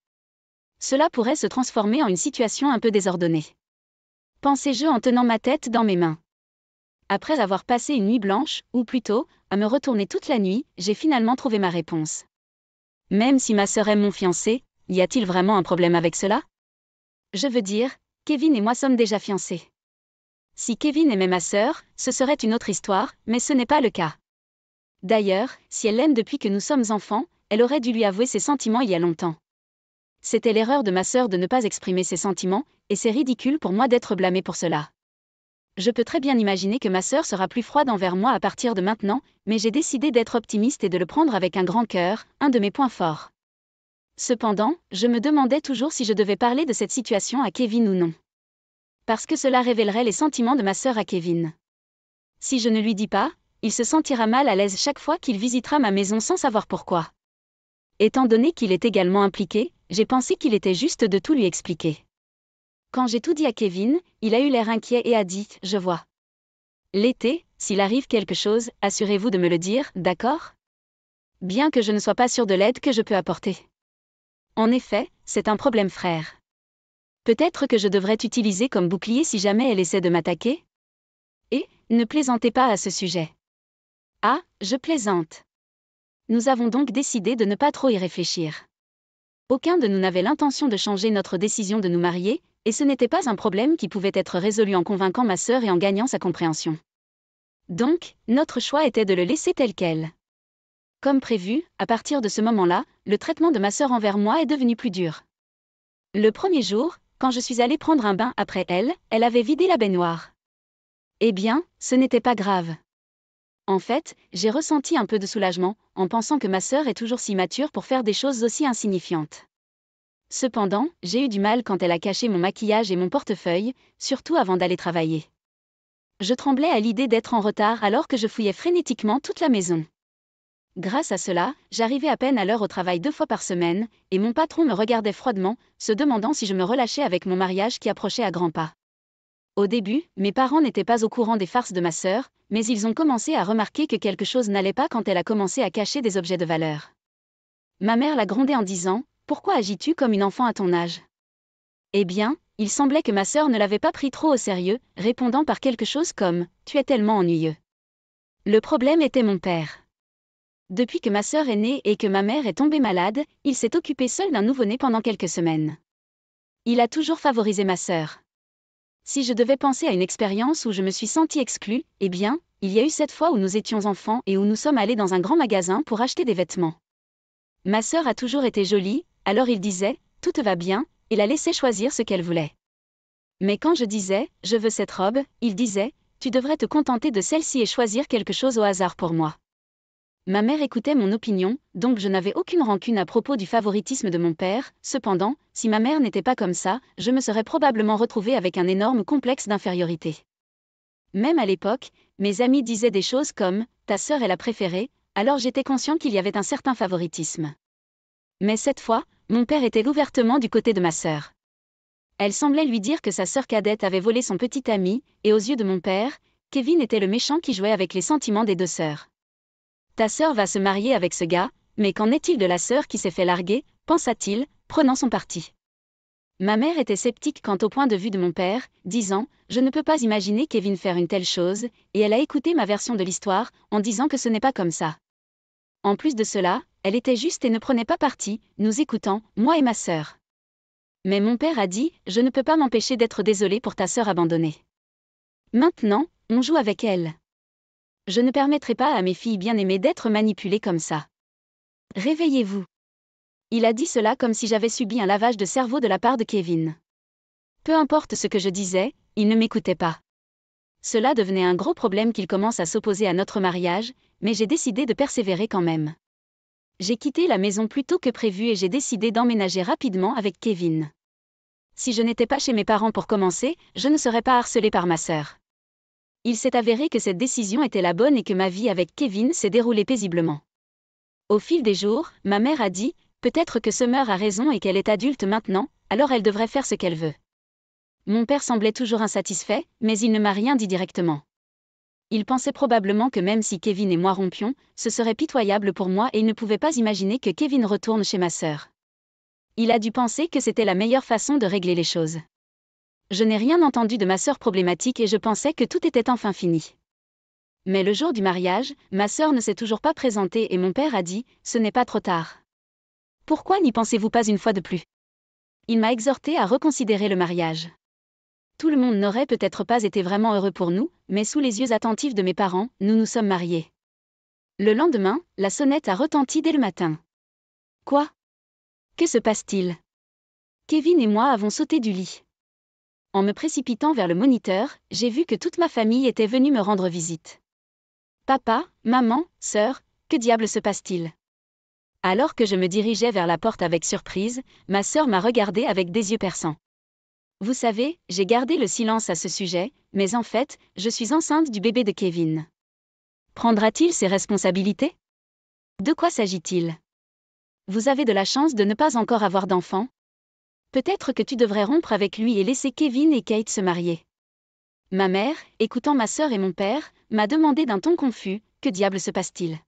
Cela pourrait se transformer en une situation un peu désordonnée. Pensais-je en tenant ma tête dans mes mains. Après avoir passé une nuit blanche, ou plutôt, à me retourner toute la nuit, j'ai finalement trouvé ma réponse. Même si ma sœur aime mon fiancé, y a-t-il vraiment un problème avec cela? Je veux dire, Kevin et moi sommes déjà fiancés. Si Kevin aimait ma sœur, ce serait une autre histoire, mais ce n'est pas le cas. D'ailleurs, si elle l'aime depuis que nous sommes enfants, elle aurait dû lui avouer ses sentiments il y a longtemps. C'était l'erreur de ma sœur de ne pas exprimer ses sentiments, et c'est ridicule pour moi d'être blâmée pour cela. Je peux très bien imaginer que ma sœur sera plus froide envers moi à partir de maintenant, mais j'ai décidé d'être optimiste et de le prendre avec un grand cœur, un de mes points forts. Cependant, je me demandais toujours si je devais parler de cette situation à Kevin ou non. Parce que cela révélerait les sentiments de ma sœur à Kevin. Si je ne lui dis pas, il se sentira mal à l'aise chaque fois qu'il visitera ma maison sans savoir pourquoi. Étant donné qu'il est également impliqué, j'ai pensé qu'il était juste de tout lui expliquer. Quand j'ai tout dit à Kevin, il a eu l'air inquiet et a dit « Je vois. L'été, s'il arrive quelque chose, assurez-vous de me le dire, d'accord? Bien que je ne sois pas sûre de l'aide que je peux apporter. En effet, c'est un problème frère. Peut-être que je devrais t'utiliser comme bouclier si jamais elle essaie de m'attaquer? Et, ne plaisantez pas à ce sujet. Ah, je plaisante. Nous avons donc décidé de ne pas trop y réfléchir. Aucun de nous n'avait l'intention de changer notre décision de nous marier, et ce n'était pas un problème qui pouvait être résolu en convainquant ma sœur et en gagnant sa compréhension. Donc, notre choix était de le laisser tel quel. Comme prévu, à partir de ce moment-là, le traitement de ma sœur envers moi est devenu plus dur. Le premier jour, quand je suis allée prendre un bain après elle, elle avait vidé la baignoire. Eh bien, ce n'était pas grave. En fait, j'ai ressenti un peu de soulagement, en pensant que ma sœur est toujours si mature pour faire des choses aussi insignifiantes. Cependant, j'ai eu du mal quand elle a caché mon maquillage et mon portefeuille, surtout avant d'aller travailler. Je tremblais à l'idée d'être en retard alors que je fouillais frénétiquement toute la maison. Grâce à cela, j'arrivais à peine à l'heure au travail 2 fois par semaine, et mon patron me regardait froidement, se demandant si je me relâchais avec mon mariage qui approchait à grands pas. Au début, mes parents n'étaient pas au courant des farces de ma sœur, mais ils ont commencé à remarquer que quelque chose n'allait pas quand elle a commencé à cacher des objets de valeur. Ma mère l'a grondée en disant « Pourquoi agis-tu comme une enfant à ton âge ?» Eh bien, il semblait que ma sœur ne l'avait pas pris trop au sérieux, répondant par quelque chose comme « Tu es tellement ennuyeux ». Le problème était mon père. Depuis que ma sœur est née et que ma mère est tombée malade, il s'est occupé seul d'un nouveau-né pendant quelques semaines. Il a toujours favorisé ma sœur. Si je devais penser à une expérience où je me suis sentie exclue, eh bien, il y a eu cette fois où nous étions enfants et où nous sommes allés dans un grand magasin pour acheter des vêtements. Ma sœur a toujours été jolie, alors il disait « Tout te va bien » et la laissait choisir ce qu'elle voulait. Mais quand je disais « Je veux cette robe », il disait « Tu devrais te contenter de celle-ci et choisir quelque chose au hasard pour moi ». Ma mère écoutait mon opinion, donc je n'avais aucune rancune à propos du favoritisme de mon père. Cependant, si ma mère n'était pas comme ça, je me serais probablement retrouvée avec un énorme complexe d'infériorité. Même à l'époque, mes amis disaient des choses comme « Ta sœur est la préférée », alors j'étais conscient qu'il y avait un certain favoritisme. Mais cette fois, mon père était ouvertement du côté de ma sœur. Elle semblait lui dire que sa sœur cadette avait volé son petit ami, et aux yeux de mon père, Kevin était le méchant qui jouait avec les sentiments des deux sœurs. Ta sœur va se marier avec ce gars, mais qu'en est-il de la sœur qui s'est fait larguer, pensa-t-il, prenant son parti. Ma mère était sceptique quant au point de vue de mon père, disant « Je ne peux pas imaginer Kevin faire une telle chose », et elle a écouté ma version de l'histoire, en disant que ce n'est pas comme ça. En plus de cela, elle était juste et ne prenait pas parti, nous écoutant, moi et ma sœur. Mais mon père a dit « Je ne peux pas m'empêcher d'être désolé pour ta sœur abandonnée. Maintenant, on joue avec elle. Je ne permettrai pas à mes filles bien-aimées d'être manipulées comme ça. Réveillez-vous. » Il a dit cela comme si j'avais subi un lavage de cerveau de la part de Kevin. Peu importe ce que je disais, il ne m'écoutait pas. Cela devenait un gros problème qu'il commence à s'opposer à notre mariage, mais j'ai décidé de persévérer quand même. J'ai quitté la maison plus tôt que prévu et j'ai décidé d'emménager rapidement avec Kevin. Si je n'étais pas chez mes parents pour commencer, je ne serais pas harcelée par ma sœur. Il s'est avéré que cette décision était la bonne et que ma vie avec Kevin s'est déroulée paisiblement. Au fil des jours, ma mère a dit « Peut-être que Summer a raison et qu'elle est adulte maintenant, alors elle devrait faire ce qu'elle veut. » Mon père semblait toujours insatisfait, mais il ne m'a rien dit directement. Il pensait probablement que même si Kevin et moi rompions, ce serait pitoyable pour moi et il ne pouvait pas imaginer que Kevin retourne chez ma sœur. Il a dû penser que c'était la meilleure façon de régler les choses. Je n'ai rien entendu de ma sœur problématique et je pensais que tout était enfin fini. Mais le jour du mariage, ma sœur ne s'est toujours pas présentée et mon père a dit « Ce n'est pas trop tard. Pourquoi n'y pensez-vous pas une fois de plus ?» Il m'a exhorté à reconsidérer le mariage. Tout le monde n'aurait peut-être pas été vraiment heureux pour nous, mais sous les yeux attentifs de mes parents, nous nous sommes mariés. Le lendemain, la sonnette a retenti dès le matin. Quoi? Que se passe-t-il? Kevin et moi avons sauté du lit. En me précipitant vers le moniteur, j'ai vu que toute ma famille était venue me rendre visite. Papa, maman, sœur, que diable se passe-t-il? Alors que je me dirigeais vers la porte avec surprise, ma sœur m'a regardé avec des yeux perçants. Vous savez, j'ai gardé le silence à ce sujet, mais en fait, je suis enceinte du bébé de Kevin. Prendra-t-il ses responsabilités? De quoi s'agit-il? Vous avez de la chance de ne pas encore avoir d'enfant? Peut-être que tu devrais rompre avec lui et laisser Kevin et Kate se marier. Ma mère, écoutant ma sœur et mon père, m'a demandé d'un ton confus, que diable se passe-t-il?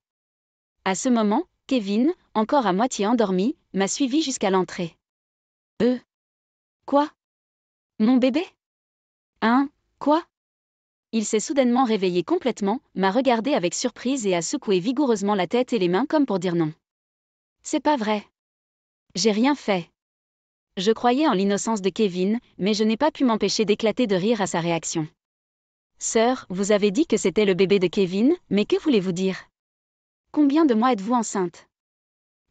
À ce moment, Kevin, encore à moitié endormi, m'a suivi jusqu'à l'entrée. Quoi? Mon bébé? Hein, quoi? Il s'est soudainement réveillé complètement, m'a regardé avec surprise et a secoué vigoureusement la tête et les mains comme pour dire non. C'est pas vrai. J'ai rien fait. Je croyais en l'innocence de Kevin, mais je n'ai pas pu m'empêcher d'éclater de rire à sa réaction. Sœur, vous avez dit que c'était le bébé de Kevin, mais que voulez-vous dire? Combien de mois êtes-vous enceinte?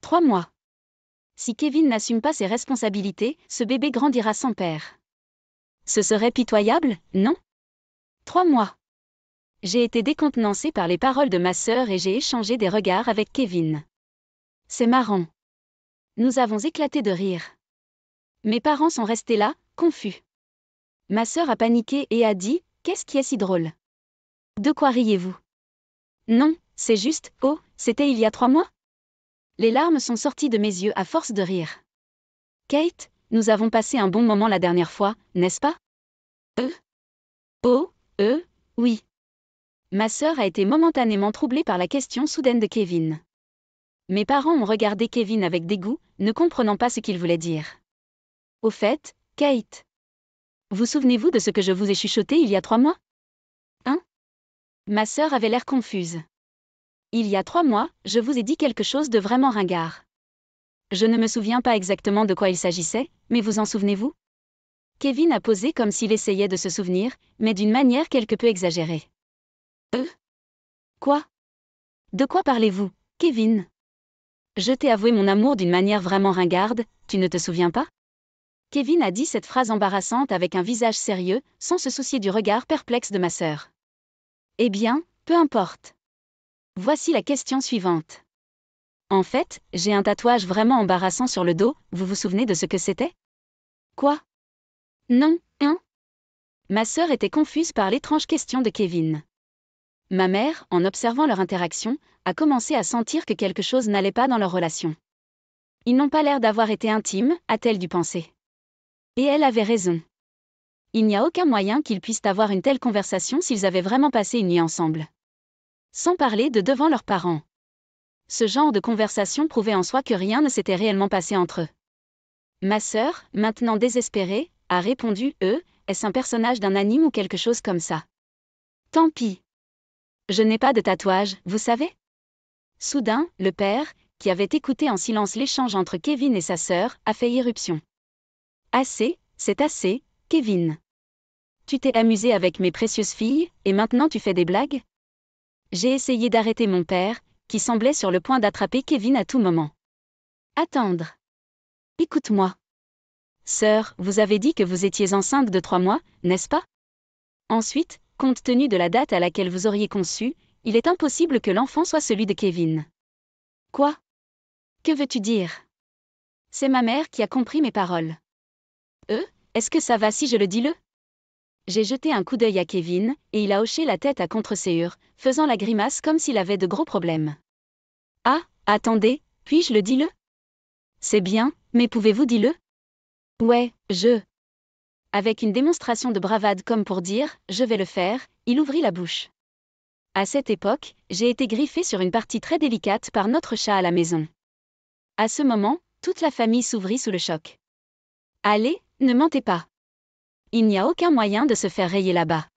3 mois. Si Kevin n'assume pas ses responsabilités, ce bébé grandira sans père. Ce serait pitoyable, non? 3 mois. J'ai été décontenancée par les paroles de ma sœur et j'ai échangé des regards avec Kevin. C'est marrant. Nous avons éclaté de rire. Mes parents sont restés là, confus. Ma sœur a paniqué et a dit « Qu'est-ce qui est si drôle? De quoi riez-vous? » Non, c'est juste « Oh, c'était il y a 3 mois ?» Les larmes sont sorties de mes yeux à force de rire. Kate, nous avons passé un bon moment la dernière fois, n'est-ce pas? Oh, oui. Ma sœur a été momentanément troublée par la question soudaine de Kevin. Mes parents ont regardé Kevin avec dégoût, ne comprenant pas ce qu'il voulait dire. Au fait, Kate, vous souvenez-vous de ce que je vous ai chuchoté il y a 3 mois? Hein? Ma sœur avait l'air confuse. Il y a 3 mois, je vous ai dit quelque chose de vraiment ringard. Je ne me souviens pas exactement de quoi il s'agissait, mais vous en souvenez-vous? Kevin a posé comme s'il essayait de se souvenir, mais d'une manière quelque peu exagérée. Quoi? De quoi parlez-vous, Kevin? Je t'ai avoué mon amour d'une manière vraiment ringarde, tu ne te souviens pas? Kevin a dit cette phrase embarrassante avec un visage sérieux, sans se soucier du regard perplexe de ma sœur. Eh bien, peu importe. Voici la question suivante. En fait, j'ai un tatouage vraiment embarrassant sur le dos, vous vous souvenez de ce que c'était? Quoi? Non, hein? Ma sœur était confuse par l'étrange question de Kevin. Ma mère, en observant leur interaction, a commencé à sentir que quelque chose n'allait pas dans leur relation. Ils n'ont pas l'air d'avoir été intimes, a-t-elle dû penser. Et elle avait raison. Il n'y a aucun moyen qu'ils puissent avoir une telle conversation s'ils avaient vraiment passé une nuit ensemble. Sans parler de devant leurs parents. Ce genre de conversation prouvait en soi que rien ne s'était réellement passé entre eux. Ma sœur, maintenant désespérée, a répondu « est-ce un personnage d'un anime ou quelque chose comme ça? » Tant pis. Je n'ai pas de tatouage, vous savez? Soudain, le père, qui avait écouté en silence l'échange entre Kevin et sa sœur, a fait irruption. Assez, c'est assez, Kevin. Tu t'es amusé avec mes précieuses filles, et maintenant tu fais des blagues? J'ai essayé d'arrêter mon père, qui semblait sur le point d'attraper Kevin à tout moment. Attendre. Écoute-moi. Sœur, vous avez dit que vous étiez enceinte de 3 mois, n'est-ce pas? Ensuite, compte tenu de la date à laquelle vous auriez conçu, il est impossible que l'enfant soit celui de Kevin. Quoi? Que veux-tu dire? C'est ma mère qui a compris mes paroles. Est-ce que ça va si je le dis-le? J'ai jeté un coup d'œil à Kevin, et il a hoché la tête à contre-séhure, faisant la grimace comme s'il avait de gros problèmes. Ah, attendez, puis-je le dis-le? C'est bien, mais pouvez-vous dire-le? Ouais, Avec une démonstration de bravade comme pour dire « je vais le faire », il ouvrit la bouche. À cette époque, j'ai été griffée sur une partie très délicate par notre chat à la maison. À ce moment, toute la famille s'ouvrit sous le choc. Allez, ne mentez pas. Il n'y a aucun moyen de se faire rayer là-bas.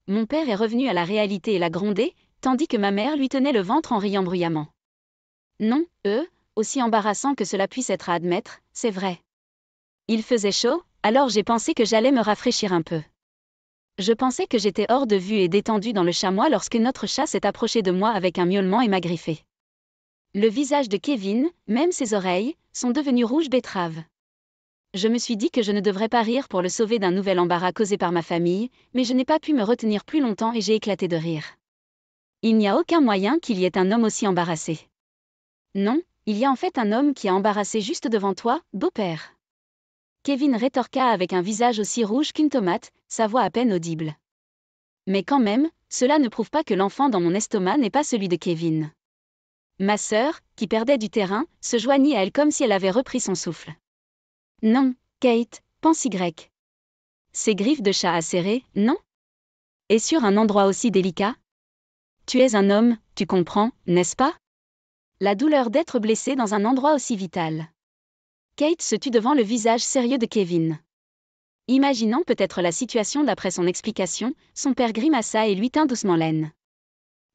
Mon père est revenu à la réalité et l'a grondé, tandis que ma mère lui tenait le ventre en riant bruyamment. Non, aussi embarrassant que cela puisse être à admettre, c'est vrai. Il faisait chaud, alors j'ai pensé que j'allais me rafraîchir un peu. Je pensais que j'étais hors de vue et détendue dans le chamois lorsque notre chat s'est approché de moi avec un miaulement et m'a griffé. Le visage de Kevin, même ses oreilles, sont devenus rouge betterave. Je me suis dit que je ne devrais pas rire pour le sauver d'un nouvel embarras causé par ma famille, mais je n'ai pas pu me retenir plus longtemps et j'ai éclaté de rire. Il n'y a aucun moyen qu'il y ait un homme aussi embarrassé. Non, il y a en fait un homme qui a embarrassé juste devant toi, beau-père. Kevin rétorqua avec un visage aussi rouge qu'une tomate, sa voix à peine audible. Mais quand même, cela ne prouve pas que l'enfant dans mon estomac n'est pas celui de Kevin. Ma sœur, qui perdait du terrain, se joignit à elle comme si elle avait repris son souffle. Non, Kate, pense Y. Ces griffes de chat acérées, non? Et sur un endroit aussi délicat? Tu es un homme, tu comprends, n'est-ce pas? La douleur d'être blessé dans un endroit aussi vital. Kate se tut devant le visage sérieux de Kevin. Imaginant peut-être la situation d'après son explication, son père grimaça et lui tint doucement l'aine.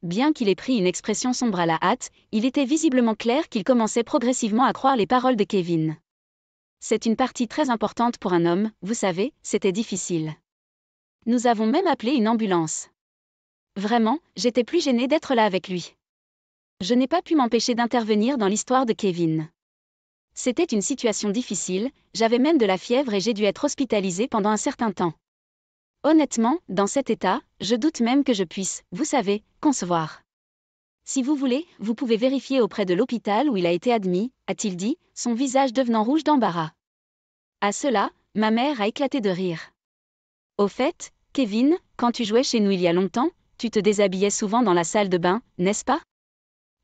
Bien qu'il ait pris une expression sombre à la hâte, il était visiblement clair qu'il commençait progressivement à croire les paroles de Kevin. C'est une partie très importante pour un homme, vous savez, c'était difficile. Nous avons même appelé une ambulance. Vraiment, j'étais plus gênée d'être là avec lui. Je n'ai pas pu m'empêcher d'intervenir dans l'histoire de Kevin. C'était une situation difficile, j'avais même de la fièvre et j'ai dû être hospitalisée pendant un certain temps. Honnêtement, dans cet état, je doute même que je puisse, vous savez, concevoir. Si vous voulez, vous pouvez vérifier auprès de l'hôpital où il a été admis, a-t-il dit, son visage devenant rouge d'embarras. À cela, ma mère a éclaté de rire. Au fait, Kevin, quand tu jouais chez nous il y a longtemps, tu te déshabillais souvent dans la salle de bain, n'est-ce pas?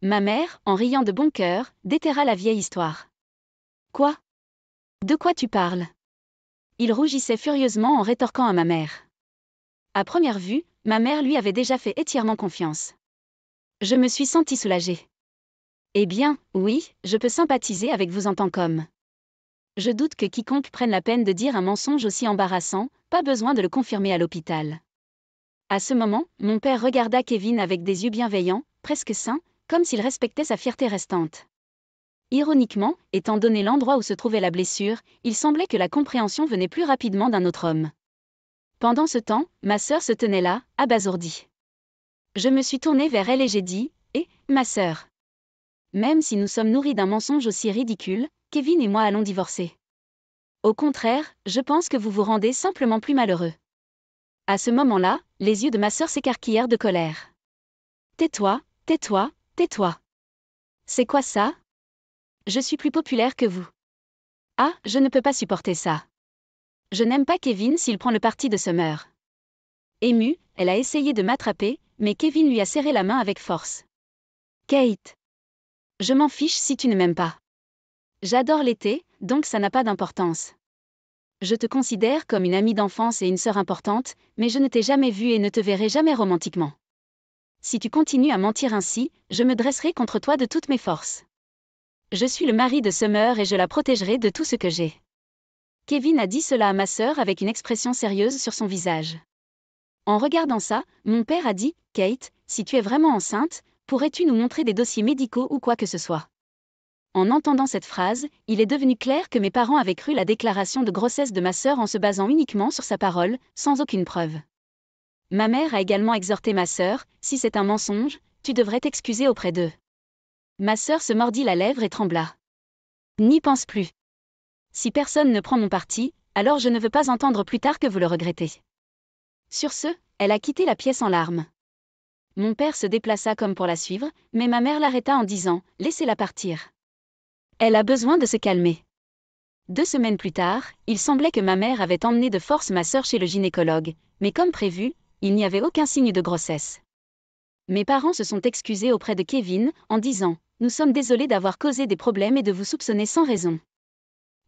Ma mère, en riant de bon cœur, déterra la vieille histoire. Quoi? De quoi tu parles? Il rougissait furieusement en rétorquant à ma mère. À première vue, ma mère lui avait déjà fait entièrement confiance. Je me suis sentie soulagée. Eh bien, oui, je peux sympathiser avec vous en tant qu'homme. Je doute que quiconque prenne la peine de dire un mensonge aussi embarrassant, pas besoin de le confirmer à l'hôpital. À ce moment, mon père regarda Kevin avec des yeux bienveillants, presque sains, comme s'il respectait sa fierté restante. Ironiquement, étant donné l'endroit où se trouvait la blessure, il semblait que la compréhension venait plus rapidement d'un autre homme. Pendant ce temps, ma sœur se tenait là, abasourdie. Je me suis tournée vers elle et j'ai dit, « ma sœur. Même si nous sommes nourris d'un mensonge aussi ridicule, Kevin et moi allons divorcer. Au contraire, je pense que vous vous rendez simplement plus malheureux. » À ce moment-là, les yeux de ma sœur s'écarquillèrent de colère. « Tais-toi, tais-toi, tais-toi. C'est quoi ça? Je suis plus populaire que vous. Ah, je ne peux pas supporter ça. Je n'aime pas Kevin s'il prend le parti de Summer. » Émue, elle a essayé de m'attraper, mais Kevin lui a serré la main avec force. « Kate. Je m'en fiche si tu ne m'aimes pas. J'adore l'été, donc ça n'a pas d'importance. Je te considère comme une amie d'enfance et une sœur importante, mais je ne t'ai jamais vue et ne te verrai jamais romantiquement. Si tu continues à mentir ainsi, je me dresserai contre toi de toutes mes forces. Je suis le mari de Summer et je la protégerai de tout ce que j'ai. » Kevin a dit cela à ma sœur avec une expression sérieuse sur son visage. En regardant ça, mon père a dit, « Kate, si tu es vraiment enceinte, pourrais-tu nous montrer des dossiers médicaux ou quoi que ce soit ?» En entendant cette phrase, il est devenu clair que mes parents avaient cru la déclaration de grossesse de ma sœur en se basant uniquement sur sa parole, sans aucune preuve. Ma mère a également exhorté ma sœur, « Si c'est un mensonge, tu devrais t'excuser auprès d'eux. » Ma sœur se mordit la lèvre et trembla. « N'y pense plus. Si personne ne prend mon parti, alors je ne veux pas entendre plus tard que vous le regrettez. » Sur ce, elle a quitté la pièce en larmes. Mon père se déplaça comme pour la suivre, mais ma mère l'arrêta en disant, « Laissez-la partir. Elle a besoin de se calmer. » 2 semaines plus tard, il semblait que ma mère avait emmené de force ma sœur chez le gynécologue, mais comme prévu, il n'y avait aucun signe de grossesse. Mes parents se sont excusés auprès de Kevin, en disant, « Nous sommes désolés d'avoir causé des problèmes et de vous soupçonner sans raison.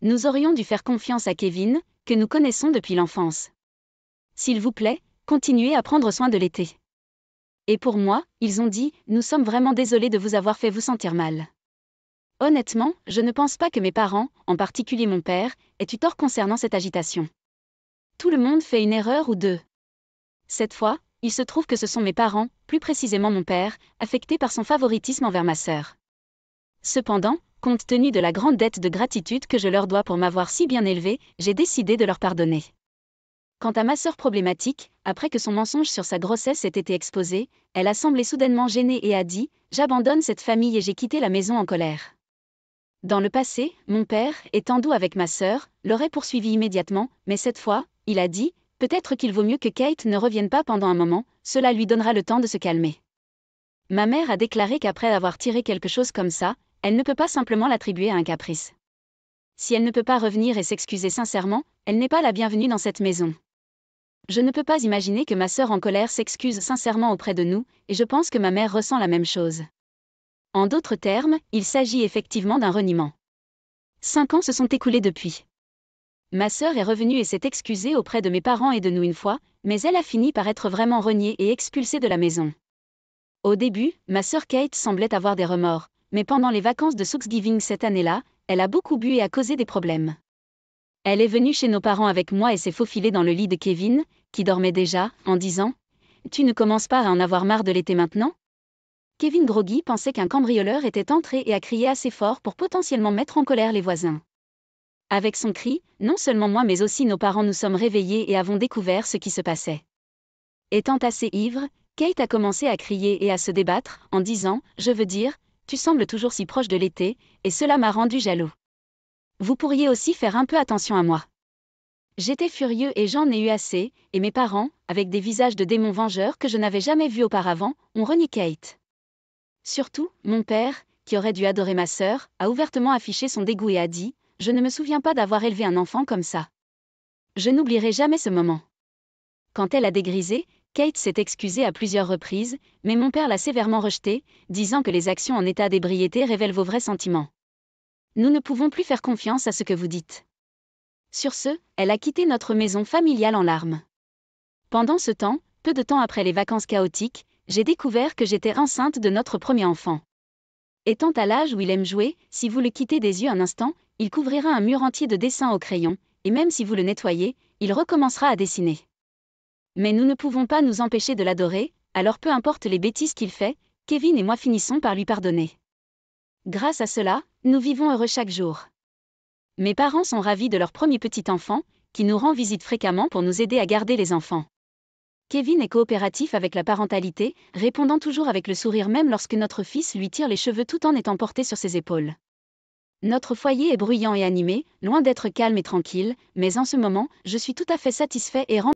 Nous aurions dû faire confiance à Kevin, que nous connaissons depuis l'enfance. S'il vous plaît, continuez à prendre soin de l'été. » Et pour moi, ils ont dit, « Nous sommes vraiment désolés de vous avoir fait vous sentir mal. » Honnêtement, je ne pense pas que mes parents, en particulier mon père, aient eu tort concernant cette agitation. Tout le monde fait une erreur ou deux. Cette fois, il se trouve que ce sont mes parents, plus précisément mon père, affectés par son favoritisme envers ma sœur. Cependant, compte tenu de la grande dette de gratitude que je leur dois pour m'avoir si bien élevée, j'ai décidé de leur pardonner. Quant à ma sœur problématique, après que son mensonge sur sa grossesse ait été exposé, elle a semblé soudainement gênée et a dit « J'abandonne cette famille et j'ai quitté la maison en colère ». Dans le passé, mon père, étant doux avec ma sœur, l'aurait poursuivi immédiatement, mais cette fois, il a dit « Peut-être qu'il vaut mieux que Kate ne revienne pas pendant un moment, cela lui donnera le temps de se calmer ». Ma mère a déclaré qu'après avoir tiré quelque chose comme ça, elle ne peut pas simplement l'attribuer à un caprice. Si elle ne peut pas revenir et s'excuser sincèrement, elle n'est pas la bienvenue dans cette maison. Je ne peux pas imaginer que ma sœur en colère s'excuse sincèrement auprès de nous, et je pense que ma mère ressent la même chose. En d'autres termes, il s'agit effectivement d'un reniement. 5 ans se sont écoulés depuis. Ma sœur est revenue et s'est excusée auprès de mes parents et de nous une fois, mais elle a fini par être vraiment reniée et expulsée de la maison. Au début, ma sœur Kate semblait avoir des remords, mais pendant les vacances de Thanksgiving cette année-là, elle a beaucoup bu et a causé des problèmes. Elle est venue chez nos parents avec moi et s'est faufilée dans le lit de Kevin, qui dormait déjà, en disant « Tu ne commences pas à en avoir marre de l'été maintenant ?» Kevin groggy pensait qu'un cambrioleur était entré et a crié assez fort pour potentiellement mettre en colère les voisins. Avec son cri, non seulement moi mais aussi nos parents nous sommes réveillés et avons découvert ce qui se passait. Étant assez ivre, Kate a commencé à crier et à se débattre, en disant « Je veux dire, tu sembles toujours si proche de l'été, et cela m'a rendu jaloux. Vous pourriez aussi faire un peu attention à moi. » J'étais furieux et j'en ai eu assez, et mes parents, avec des visages de démons vengeurs que je n'avais jamais vus auparavant, ont renié Kate. Surtout, mon père, qui aurait dû adorer ma sœur, a ouvertement affiché son dégoût et a dit « Je ne me souviens pas d'avoir élevé un enfant comme ça. » Je n'oublierai jamais ce moment. Quand elle a dégrisé, Kate s'est excusée à plusieurs reprises, mais mon père l'a sévèrement rejetée, disant que les actions en état d'ébriété révèlent vos vrais sentiments. Nous ne pouvons plus faire confiance à ce que vous dites. Sur ce, elle a quitté notre maison familiale en larmes. Pendant ce temps, peu de temps après les vacances chaotiques, j'ai découvert que j'étais enceinte de notre premier enfant. Étant à l'âge où il aime jouer, si vous le quittez des yeux un instant, il couvrira un mur entier de dessins au crayon, et même si vous le nettoyez, il recommencera à dessiner. Mais nous ne pouvons pas nous empêcher de l'adorer, alors peu importe les bêtises qu'il fait, Kevin et moi finissons par lui pardonner. Grâce à cela, nous vivons heureux chaque jour. Mes parents sont ravis de leur premier petit enfant, qui nous rend visite fréquemment pour nous aider à garder les enfants. Kevin est coopératif avec la parentalité, répondant toujours avec le sourire même lorsque notre fils lui tire les cheveux tout en étant porté sur ses épaules. Notre foyer est bruyant et animé, loin d'être calme et tranquille, mais en ce moment, je suis tout à fait satisfait et